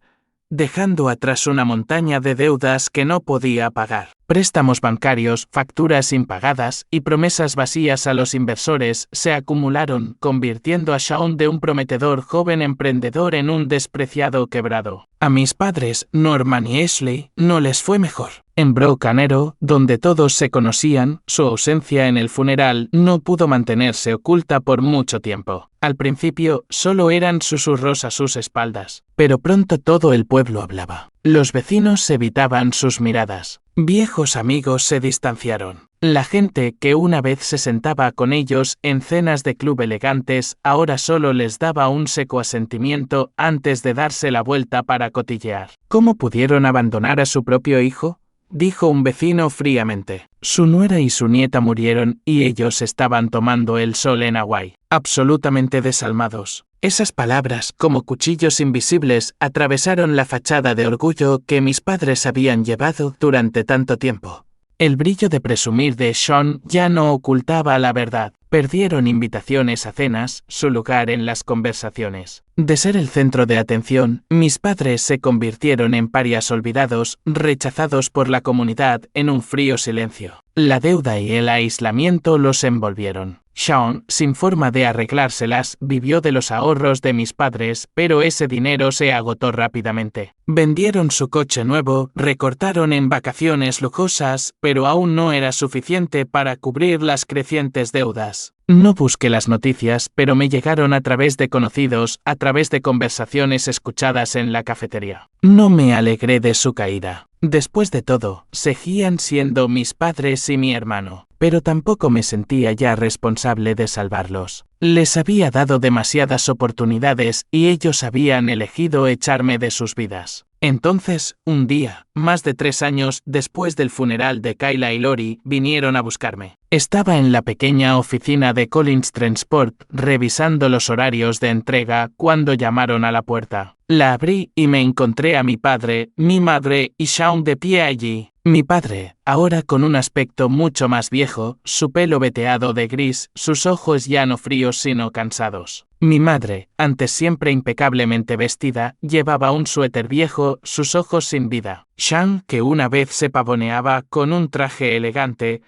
Speaker 1: dejando atrás una montaña de deudas que no podía pagar. Préstamos bancarios, facturas impagadas y promesas vacías a los inversores se acumularon, convirtiendo a Sean de un prometedor joven emprendedor en un despreciado quebrado. A mis padres, Norman y Ashley, no les fue mejor. En Broken Arrow, donde todos se conocían, su ausencia en el funeral no pudo mantenerse oculta por mucho tiempo. Al principio, solo eran susurros a sus espaldas, pero pronto todo el pueblo hablaba. Los vecinos evitaban sus miradas. Viejos amigos se distanciaron. La gente que una vez se sentaba con ellos en cenas de club elegantes ahora solo les daba un seco asentimiento antes de darse la vuelta para cotillear. ¿Cómo pudieron abandonar a su propio hijo?, dijo un vecino fríamente. Su nuera y su nieta murieron y ellos estaban tomando el sol en Hawái, absolutamente desalmados. Esas palabras, como cuchillos invisibles, atravesaron la fachada de orgullo que mis padres habían llevado durante tanto tiempo. El brillo de presumir de Sean ya no ocultaba la verdad. Perdieron invitaciones a cenas, su lugar en las conversaciones. De ser el centro de atención, mis padres se convirtieron en parias olvidados, rechazados por la comunidad en un frío silencio. La deuda y el aislamiento los envolvieron. Sean, sin forma de arreglárselas, vivió de los ahorros de mis padres, pero ese dinero se agotó rápidamente. Vendieron su coche nuevo, recortaron en vacaciones lujosas, pero aún no era suficiente para cubrir las crecientes deudas. No busqué las noticias, pero me llegaron a través de conocidos, a través de conversaciones escuchadas en la cafetería. No me alegré de su caída. Después de todo, seguían siendo mis padres y mi hermano, pero tampoco me sentía ya responsable de salvarlos. Les había dado demasiadas oportunidades y ellos habían elegido echarme de sus vidas. Entonces, un día, más de 3 años después del funeral de Kayla y Lori, vinieron a buscarme. Estaba en la pequeña oficina de Collins Transport revisando los horarios de entrega cuando llamaron a la puerta. La abrí y me encontré a mi padre, mi madre y Shaun de pie allí. Mi padre, ahora con un aspecto mucho más viejo, su pelo veteado de gris, sus ojos ya no fríos sino cansados. Mi madre, antes siempre impecablemente vestida, llevaba un suéter viejo, sus ojos sin vida. Shaun, que una vez se pavoneaba con un traje elegante,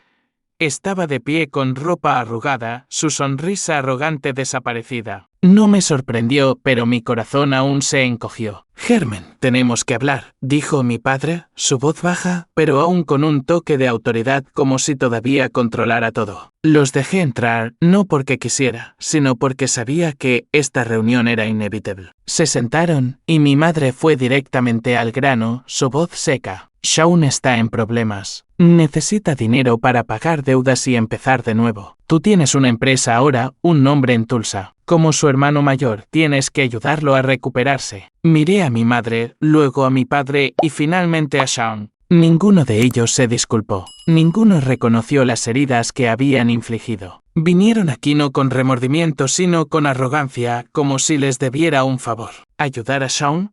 Speaker 1: estaba de pie con ropa arrugada, su sonrisa arrogante desaparecida. No me sorprendió, pero mi corazón aún se encogió. «Herman, tenemos que hablar», dijo mi padre, su voz baja, pero aún con un toque de autoridad como si todavía controlara todo. Los dejé entrar, no porque quisiera, sino porque sabía que esta reunión era inevitable. Se sentaron, y mi madre fue directamente al grano, su voz seca. «Shaun está en problemas. Necesita dinero para pagar deudas y empezar de nuevo. Tú tienes una empresa ahora, un nombre en Tulsa. Como su hermano mayor, tienes que ayudarlo a recuperarse». Miré a mi madre, luego a mi padre y finalmente a Shaun. Ninguno de ellos se disculpó. Ninguno reconoció las heridas que habían infligido. Vinieron aquí no con remordimiento sino con arrogancia, como si les debiera un favor. ¿Ayudar a Shaun?,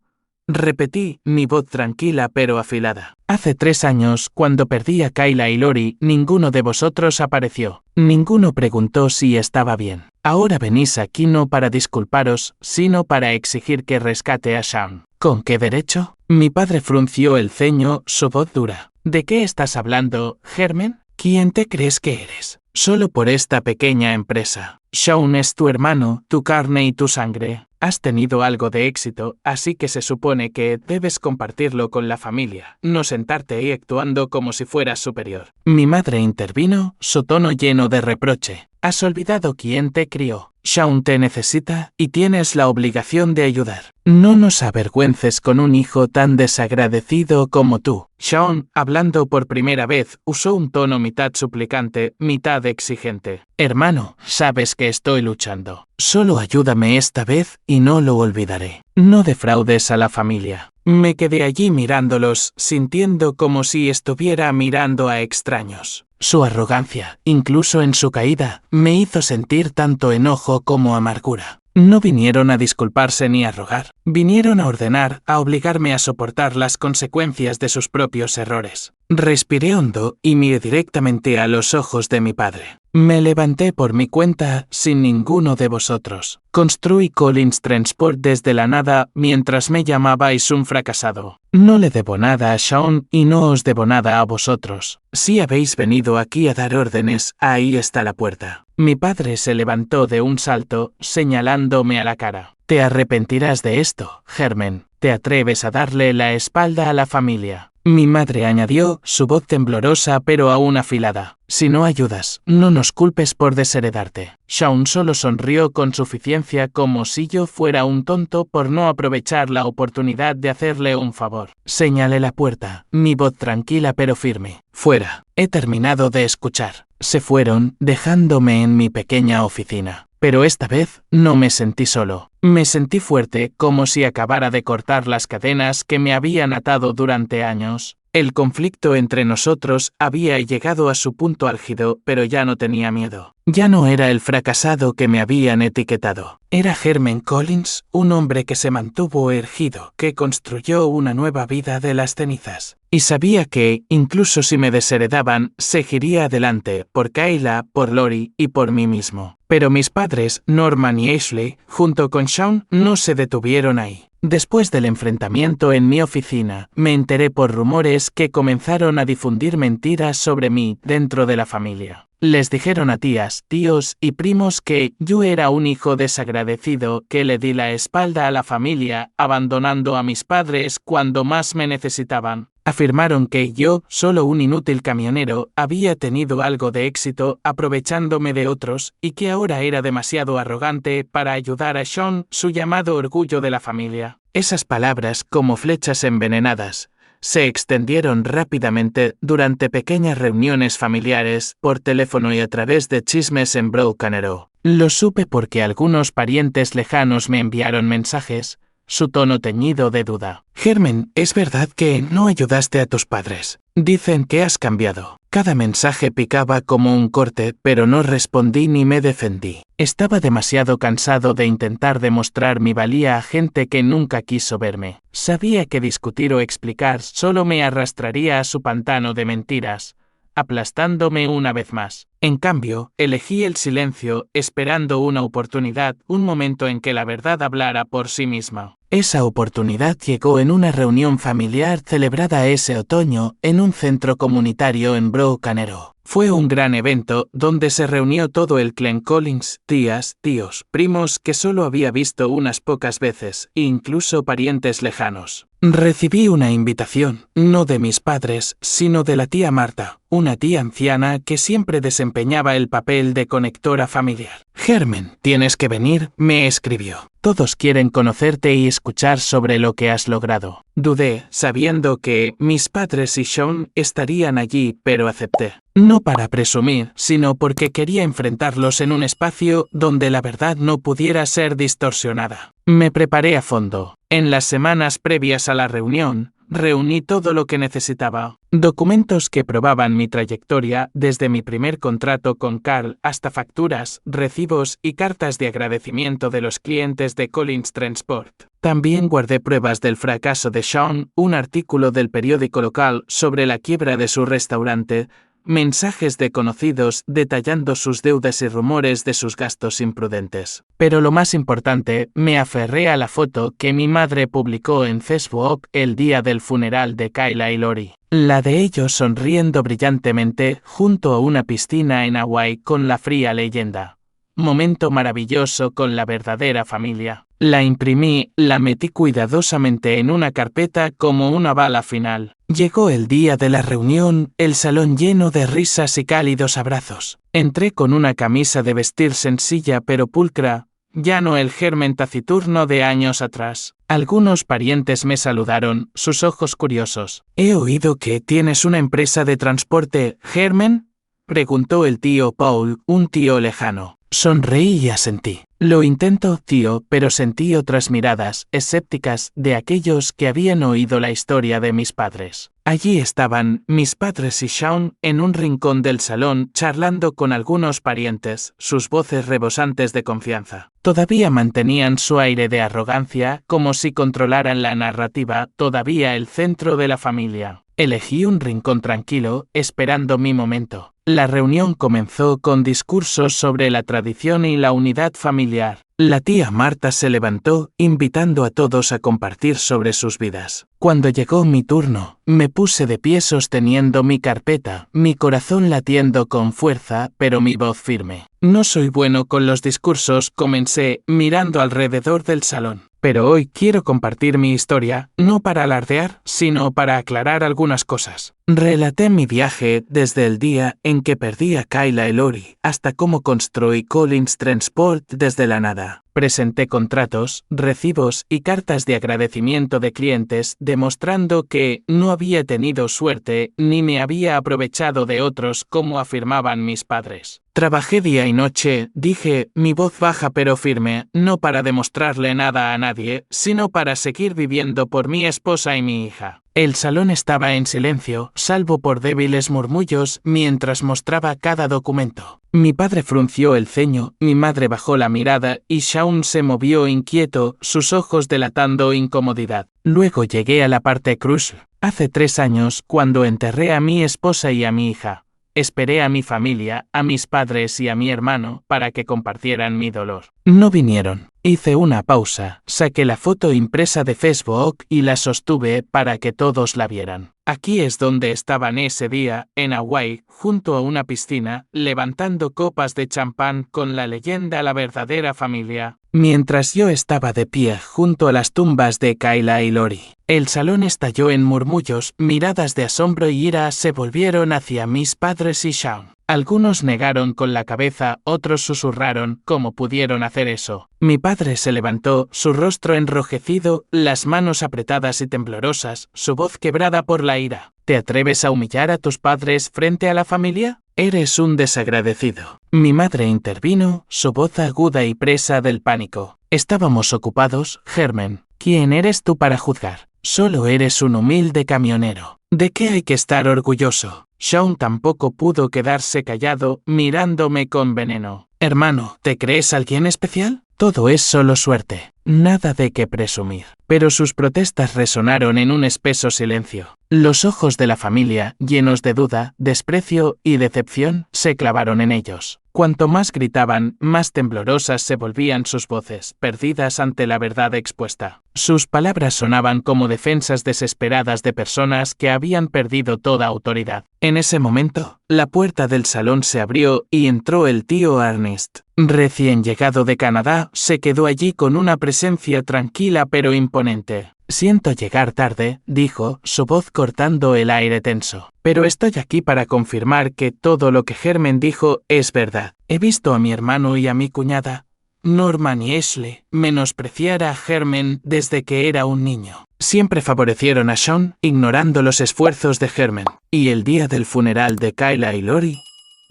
Speaker 1: repetí, mi voz tranquila pero afilada. Hace 3 años, cuando perdí a Kayla y Lori, ninguno de vosotros apareció. Ninguno preguntó si estaba bien. Ahora venís aquí no para disculparos, sino para exigir que rescate a Shaun. ¿Con qué derecho? Mi padre frunció el ceño, su voz dura. ¿De qué estás hablando, Herman? ¿Quién te crees que eres? Solo por esta pequeña empresa. Shaun es tu hermano, tu carne y tu sangre. Has tenido algo de éxito, así que se supone que debes compartirlo con la familia, no sentarte ahí actuando como si fueras superior. Mi madre intervino, su tono lleno de reproche. Has olvidado quién te crió. Shaun te necesita y tienes la obligación de ayudar. No nos avergüences con un hijo tan desagradecido como tú. Shaun, hablando por primera vez, usó un tono mitad suplicante, mitad exigente. Hermano, sabes que estoy luchando. Solo ayúdame esta vez y no lo olvidaré. No defraudes a la familia. Me quedé allí mirándolos, sintiendo como si estuviera mirando a extraños. Su arrogancia, incluso en su caída, me hizo sentir tanto enojo como amargura. No vinieron a disculparse ni a rogar. Vinieron a ordenar, a obligarme a soportar las consecuencias de sus propios errores. Respiré hondo y miré directamente a los ojos de mi padre. Me levanté por mi cuenta, sin ninguno de vosotros. Construí Collins Transport desde la nada mientras me llamabais un fracasado. No le debo nada a Shaun y no os debo nada a vosotros. Si habéis venido aquí a dar órdenes, ahí está la puerta. Mi padre se levantó de un salto, señalándome a la cara. Te arrepentirás de esto, Herman. Te atreves a darle la espalda a la familia. Mi madre añadió, su voz temblorosa pero aún afilada. Si no ayudas, no nos culpes por desheredarte. Shaun solo sonrió con suficiencia como si yo fuera un tonto por no aprovechar la oportunidad de hacerle un favor. Señalé la puerta, mi voz tranquila pero firme. Fuera. He terminado de escuchar. Se fueron, dejándome en mi pequeña oficina. Pero esta vez, no me sentí solo. Me sentí fuerte, como si acabara de cortar las cadenas que me habían atado durante años. El conflicto entre nosotros había llegado a su punto álgido, pero ya no tenía miedo. Ya no era el fracasado que me habían etiquetado. Era Herman Collins, un hombre que se mantuvo erguido, que construyó una nueva vida de las cenizas. Y sabía que, incluso si me desheredaban, seguiría adelante, por Kayla, por Lori y por mí mismo. Pero mis padres, Norman y Ashley, junto con Shaun, no se detuvieron ahí. Después del enfrentamiento en mi oficina, me enteré por rumores que comenzaron a difundir mentiras sobre mí dentro de la familia. Les dijeron a tías, tíos y primos que yo era un hijo desagradecido que le di la espalda a la familia, abandonando a mis padres cuando más me necesitaban. Afirmaron que yo, solo un inútil camionero, había tenido algo de éxito aprovechándome de otros y que ahora era demasiado arrogante para ayudar a Shaun, su llamado orgullo de la familia. Esas palabras, como flechas envenenadas, se extendieron rápidamente durante pequeñas reuniones familiares, por teléfono y a través de chismes en Broken Arrow. Lo supe porque algunos parientes lejanos me enviaron mensajes, su tono teñido de duda. Herman, ¿es verdad que no ayudaste a tus padres? Dicen que has cambiado. Cada mensaje picaba como un corte, pero no respondí ni me defendí. Estaba demasiado cansado de intentar demostrar mi valía a gente que nunca quiso verme. Sabía que discutir o explicar solo me arrastraría a su pantano de mentiras, aplastándome una vez más. En cambio, elegí el silencio, esperando una oportunidad, un momento en que la verdad hablara por sí misma. Esa oportunidad llegó en una reunión familiar celebrada ese otoño en un centro comunitario en Broken Arrow. Fue un gran evento donde se reunió todo el clan Collins, tías, tíos, primos que solo había visto unas pocas veces, incluso parientes lejanos. Recibí una invitación, no de mis padres, sino de la tía Marta, una tía anciana que siempre desempeñaba el papel de conectora familiar. Herman, tienes que venir, me escribió. Todos quieren conocerte y escuchar sobre lo que has logrado. Dudé, sabiendo que mis padres y Sean estarían allí, pero acepté. No para presumir, sino porque quería enfrentarlos en un espacio donde la verdad no pudiera ser distorsionada. Me preparé a fondo. En las semanas previas a la reunión, reuní todo lo que necesitaba. Documentos que probaban mi trayectoria, desde mi primer contrato con Carl hasta facturas, recibos y cartas de agradecimiento de los clientes de Collins Transport. También guardé pruebas del fracaso de Sean, un artículo del periódico local sobre la quiebra de su restaurante, mensajes de conocidos detallando sus deudas y rumores de sus gastos imprudentes. Pero lo más importante, me aferré a la foto que mi madre publicó en Facebook el día del funeral de Kayla y Lori. La de ellos sonriendo brillantemente junto a una piscina en Hawái con la fría leyenda: momento maravilloso con la verdadera familia. La imprimí, la metí cuidadosamente en una carpeta como una bala final. Llegó el día de la reunión, el salón lleno de risas y cálidos abrazos. Entré con una camisa de vestir sencilla pero pulcra, ya no el Herman taciturno de años atrás. Algunos parientes me saludaron, sus ojos curiosos. «He oído que tienes una empresa de transporte, Herman», preguntó el tío Paul, un tío lejano. Sonreí y asentí. Lo intento, tío, pero sentí otras miradas, escépticas, de aquellos que habían oído la historia de mis padres. Allí estaban, mis padres y Sean, en un rincón del salón, charlando con algunos parientes, sus voces rebosantes de confianza. Todavía mantenían su aire de arrogancia, como si controlaran la narrativa, todavía el centro de la familia. Elegí un rincón tranquilo, esperando mi momento. La reunión comenzó con discursos sobre la tradición y la unidad familiar. La tía Marta se levantó, invitando a todos a compartir sobre sus vidas. Cuando llegó mi turno, me puse de pie sosteniendo mi carpeta, mi corazón latiendo con fuerza, pero mi voz firme. No soy bueno con los discursos, comencé, mirando alrededor del salón. Pero hoy quiero compartir mi historia, no para alardear, sino para aclarar algunas cosas. Relaté mi viaje desde el día en que perdí a Kayla y Lori, hasta cómo construí Collins Transport desde la nada. Presenté contratos, recibos y cartas de agradecimiento de clientes, demostrando que no había tenido suerte ni me había aprovechado de otros como afirmaban mis padres. Trabajé día y noche, dije, mi voz baja pero firme, no para demostrarle nada a nadie, sino para seguir viviendo por mi esposa y mi hija. El salón estaba en silencio, salvo por débiles murmullos, mientras mostraba cada documento. Mi padre frunció el ceño, mi madre bajó la mirada y Sean se movió inquieto, sus ojos delatando incomodidad. Luego llegué a la parte crucial. Hace 3 años, cuando enterré a mi esposa y a mi hija. Esperé a mi familia, a mis padres y a mi hermano, para que compartieran mi dolor. No vinieron. Hice una pausa, saqué la foto impresa de Facebook y la sostuve para que todos la vieran. Aquí es donde estaban ese día, en Hawái, junto a una piscina, levantando copas de champán con la leyenda La verdadera familia. mientras yo estaba de pie junto a las tumbas de Kayla y Lori. El salón estalló en murmullos, miradas de asombro y ira se volvieron hacia mis padres y Sean. Algunos negaron con la cabeza, otros susurraron cómo pudieron hacer eso. Mi padre se levantó, su rostro enrojecido, las manos apretadas y temblorosas, su voz quebrada por la ira. ¿Te atreves a humillar a tus padres frente a la familia? Eres un desagradecido. Mi madre intervino, su voz aguda y presa del pánico. Estábamos ocupados, Herman. ¿Quién eres tú para juzgar? Solo eres un humilde camionero. ¿De qué hay que estar orgulloso? Sean tampoco pudo quedarse callado, mirándome con veneno. Hermano, ¿te crees alguien especial? Todo es solo suerte. Nada de qué presumir. Pero sus protestas resonaron en un espeso silencio. Los ojos de la familia, llenos de duda, desprecio y decepción, se clavaron en ellos. Cuanto más gritaban, más temblorosas se volvían sus voces, perdidas ante la verdad expuesta. Sus palabras sonaban como defensas desesperadas de personas que habían perdido toda autoridad. En ese momento, la puerta del salón se abrió y entró el tío Ernest. Recién llegado de Canadá, se quedó allí con una presencia tranquila pero imponente. Siento llegar tarde, dijo, su voz cortando el aire tenso. Pero estoy aquí para confirmar que todo lo que Herman dijo es verdad. He visto a mi hermano y a mi cuñada, Norman y Ashley, menospreciar a Herman desde que era un niño. Siempre favorecieron a Sean, ignorando los esfuerzos de Herman. Y el día del funeral de Kayla y Lori,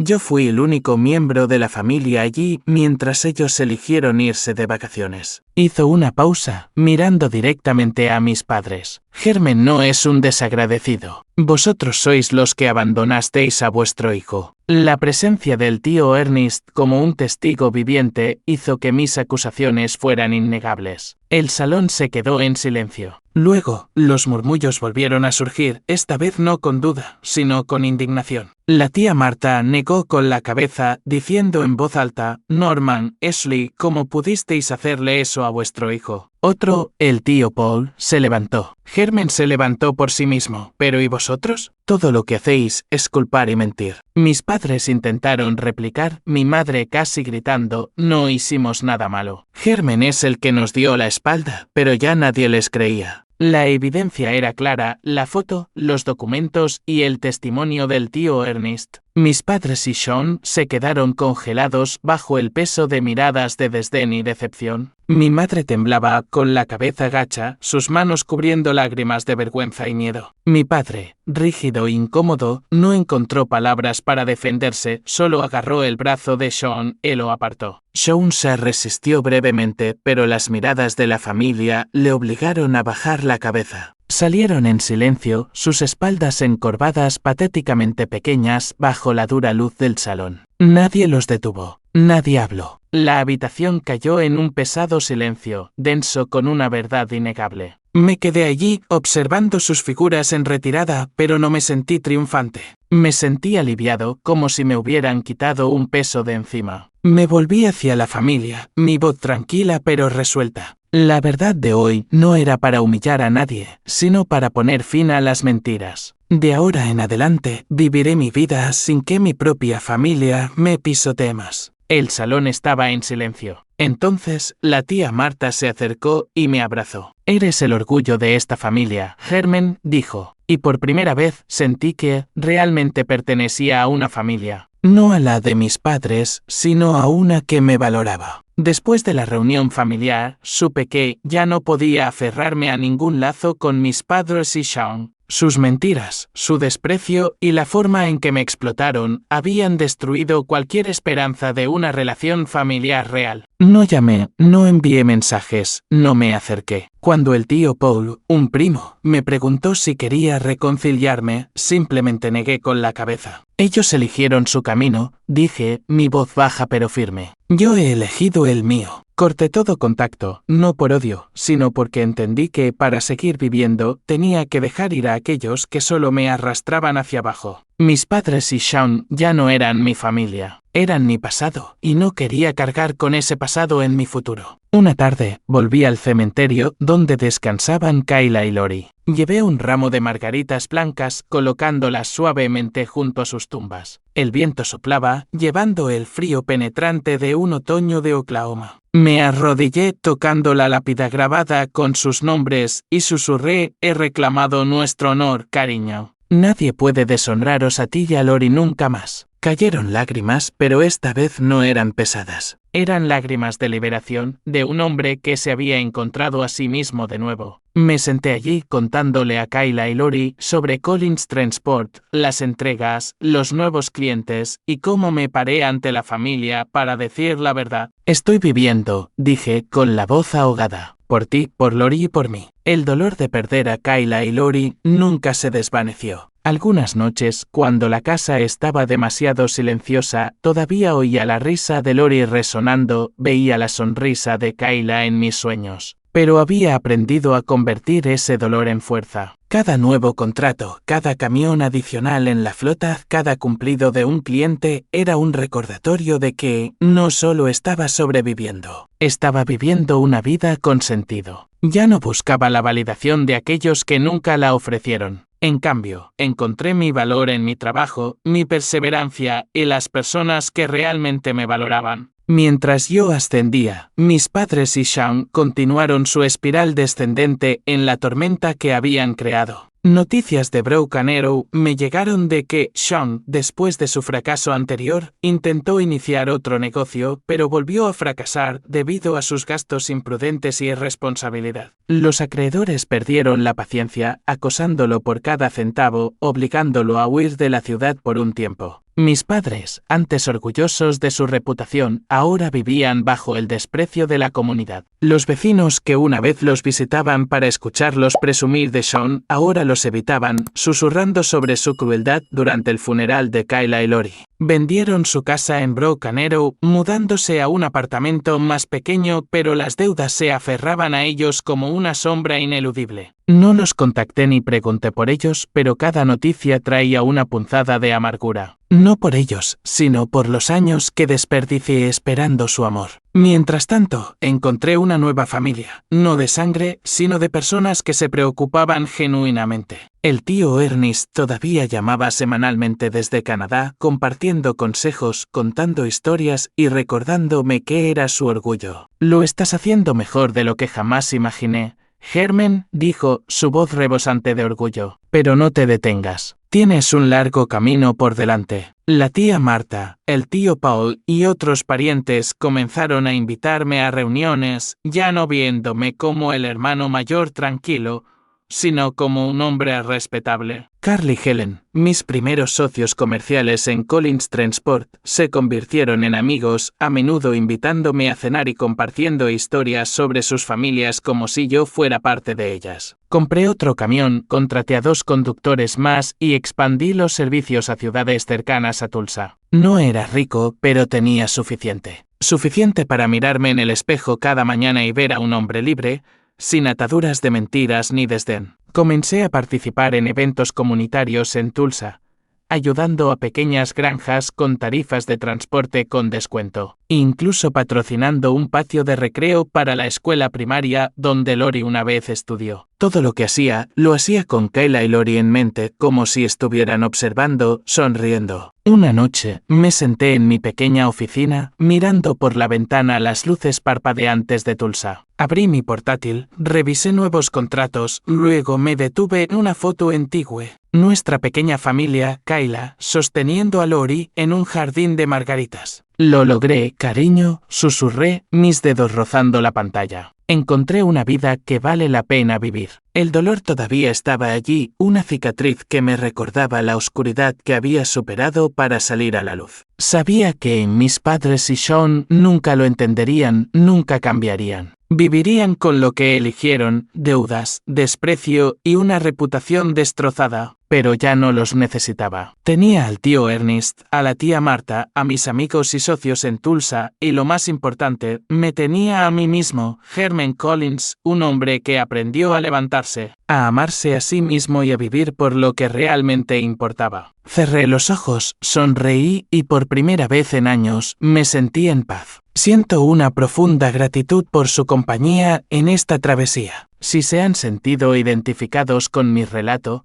Speaker 1: yo fui el único miembro de la familia allí mientras ellos eligieron irse de vacaciones. Hizo una pausa, mirando directamente a mis padres. Herman no es un desagradecido. Vosotros sois los que abandonasteis a vuestro hijo. La presencia del tío Ernest como un testigo viviente hizo que mis acusaciones fueran innegables. El salón se quedó en silencio. Luego, los murmullos volvieron a surgir, esta vez no con duda, sino con indignación. La tía Marta negó con la cabeza, diciendo en voz alta, Norman, Ashley, ¿cómo pudisteis hacerle eso a vuestro hijo? Otro, el tío Paul, se levantó. Herman se levantó por sí mismo. ¿Pero y vosotros? Todo lo que hacéis es culpar y mentir. Mis padres intentaron replicar, mi madre casi gritando, no hicimos nada malo. Herman es el que nos dio la espalda, pero ya nadie les creía. La evidencia era clara, la foto, los documentos y el testimonio del tío Ernest. Mis padres y Sean se quedaron congelados bajo el peso de miradas de desdén y decepción. Mi madre temblaba, con la cabeza gacha, sus manos cubriendo lágrimas de vergüenza y miedo. Mi padre, rígido e incómodo, no encontró palabras para defenderse, solo agarró el brazo de Sean y lo apartó. Sean se resistió brevemente, pero las miradas de la familia le obligaron a bajar la cabeza. Salieron en silencio, sus espaldas encorvadas patéticamente pequeñas bajo la dura luz del salón. Nadie los detuvo. Nadie habló. La habitación cayó en un pesado silencio, denso con una verdad innegable. Me quedé allí, observando sus figuras en retirada, pero no me sentí triunfante. Me sentí aliviado, como si me hubieran quitado un peso de encima. Me volví hacia la familia, mi voz tranquila pero resuelta. La verdad de hoy no era para humillar a nadie, sino para poner fin a las mentiras. De ahora en adelante, viviré mi vida sin que mi propia familia me pisotee más. El salón estaba en silencio. Entonces, la tía Marta se acercó y me abrazó. Eres el orgullo de esta familia, Herman, dijo. Y por primera vez sentí que realmente pertenecía a una familia. No a la de mis padres, sino a una que me valoraba. Después de la reunión familiar, supe que ya no podía aferrarme a ningún lazo con mis padres y Sean. Sus mentiras, su desprecio y la forma en que me explotaron habían destruido cualquier esperanza de una relación familiar real. No llamé, no envié mensajes, no me acerqué. Cuando el tío Paul, un primo, me preguntó si quería reconciliarme, simplemente negué con la cabeza. Ellos eligieron su camino, dije, mi voz baja pero firme. Yo he elegido el mío. Corté todo contacto, no por odio, sino porque entendí que, para seguir viviendo, tenía que dejar ir a aquellos que solo me arrastraban hacia abajo. Mis padres y Sean ya no eran mi familia, eran mi pasado, y no quería cargar con ese pasado en mi futuro. Una tarde, volví al cementerio donde descansaban Kayla y Lori. Llevé un ramo de margaritas blancas colocándolas suavemente junto a sus tumbas. El viento soplaba, llevando el frío penetrante de un otoño de Oklahoma. Me arrodillé tocando la lápida grabada con sus nombres y susurré: he reclamado nuestro honor, cariño. Nadie puede deshonraros a ti y a Lori nunca más. Cayeron lágrimas, pero esta vez no eran pesadas. Eran lágrimas de liberación, de un hombre que se había encontrado a sí mismo de nuevo. Me senté allí contándole a Kayla y Lori sobre Collins Transport, las entregas, los nuevos clientes y cómo me paré ante la familia para decir la verdad. Estoy viviendo, dije con la voz ahogada. Por ti, por Lori y por mí. El dolor de perder a Kayla y Lori nunca se desvaneció. Algunas noches, cuando la casa estaba demasiado silenciosa, todavía oía la risa de Lori resonando, veía la sonrisa de Kayla en mis sueños. Pero había aprendido a convertir ese dolor en fuerza. Cada nuevo contrato, cada camión adicional en la flota, cada cumplido de un cliente era un recordatorio de que no solo estaba sobreviviendo, estaba viviendo una vida con sentido. Ya no buscaba la validación de aquellos que nunca la ofrecieron. En cambio, encontré mi valor en mi trabajo, mi perseverancia y las personas que realmente me valoraban. Mientras yo ascendía, mis padres y Sean continuaron su espiral descendente en la tormenta que habían creado. Noticias de Broken Arrow me llegaron de que Sean, después de su fracaso anterior, intentó iniciar otro negocio, pero volvió a fracasar debido a sus gastos imprudentes y irresponsabilidad. Los acreedores perdieron la paciencia, acosándolo por cada centavo, obligándolo a huir de la ciudad por un tiempo. Mis padres, antes orgullosos de su reputación, ahora vivían bajo el desprecio de la comunidad. Los vecinos que una vez los visitaban para escucharlos presumir de Sean, ahora los evitaban, susurrando sobre su crueldad durante el funeral de Kayla y Lori. Vendieron su casa en Broken Arrow, mudándose a un apartamento más pequeño, pero las deudas se aferraban a ellos como una sombra ineludible. No los contacté ni pregunté por ellos, pero cada noticia traía una punzada de amargura. No por ellos, sino por los años que desperdicié esperando su amor. Mientras tanto, encontré una nueva familia, no de sangre, sino de personas que se preocupaban genuinamente. El tío Ernest todavía llamaba semanalmente desde Canadá, compartiendo consejos, contando historias y recordándome que era su orgullo. Lo estás haciendo mejor de lo que jamás imaginé, Herman, dijo, su voz rebosante de orgullo. Pero no te detengas. Tienes un largo camino por delante. La tía Marta, el tío Paul y otros parientes comenzaron a invitarme a reuniones, ya no viéndome como el hermano mayor tranquilo, sino como un hombre respetable. Carl y Helen, mis primeros socios comerciales en Collins Transport, se convirtieron en amigos, a menudo invitándome a cenar y compartiendo historias sobre sus familias como si yo fuera parte de ellas. Compré otro camión, contraté a 2 conductores más y expandí los servicios a ciudades cercanas a Tulsa. No era rico, pero tenía suficiente. Suficiente para mirarme en el espejo cada mañana y ver a un hombre libre, sin ataduras de mentiras ni desdén. Comencé a participar en eventos comunitarios en Tulsa, ayudando a pequeñas granjas con tarifas de transporte con descuento, incluso patrocinando un patio de recreo para la escuela primaria donde Lori una vez estudió. Todo lo que hacía, lo hacía con Kayla y Lori en mente, como si estuvieran observando, sonriendo. Una noche, me senté en mi pequeña oficina, mirando por la ventana las luces parpadeantes de Tulsa. Abrí mi portátil, revisé nuevos contratos, luego me detuve en una foto antigua. Nuestra pequeña familia, Kayla, sosteniendo a Lori en un jardín de margaritas. Lo logré, cariño, susurré, mis dedos rozando la pantalla. Encontré una vida que vale la pena vivir. El dolor todavía estaba allí, una cicatriz que me recordaba la oscuridad que había superado para salir a la luz. Sabía que mis padres y Sean nunca lo entenderían, nunca cambiarían. Vivirían con lo que eligieron, deudas, desprecio y una reputación destrozada. pero ya no los necesitaba. Tenía al tío Ernest, a la tía Marta, a mis amigos y socios en Tulsa, y lo más importante, me tenía a mí mismo, Herman Collins, un hombre que aprendió a levantarse, a amarse a sí mismo y a vivir por lo que realmente importaba. Cerré los ojos, sonreí y por primera vez en años me sentí en paz. Siento una profunda gratitud por su compañía en esta travesía. Si se han sentido identificados con mi relato,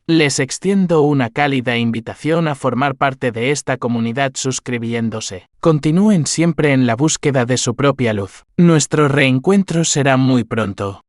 Speaker 1: les extiendo una cálida invitación a formar parte de esta comunidad suscribiéndose. Continúen siempre en la búsqueda de su propia luz. Nuestro reencuentro será muy pronto.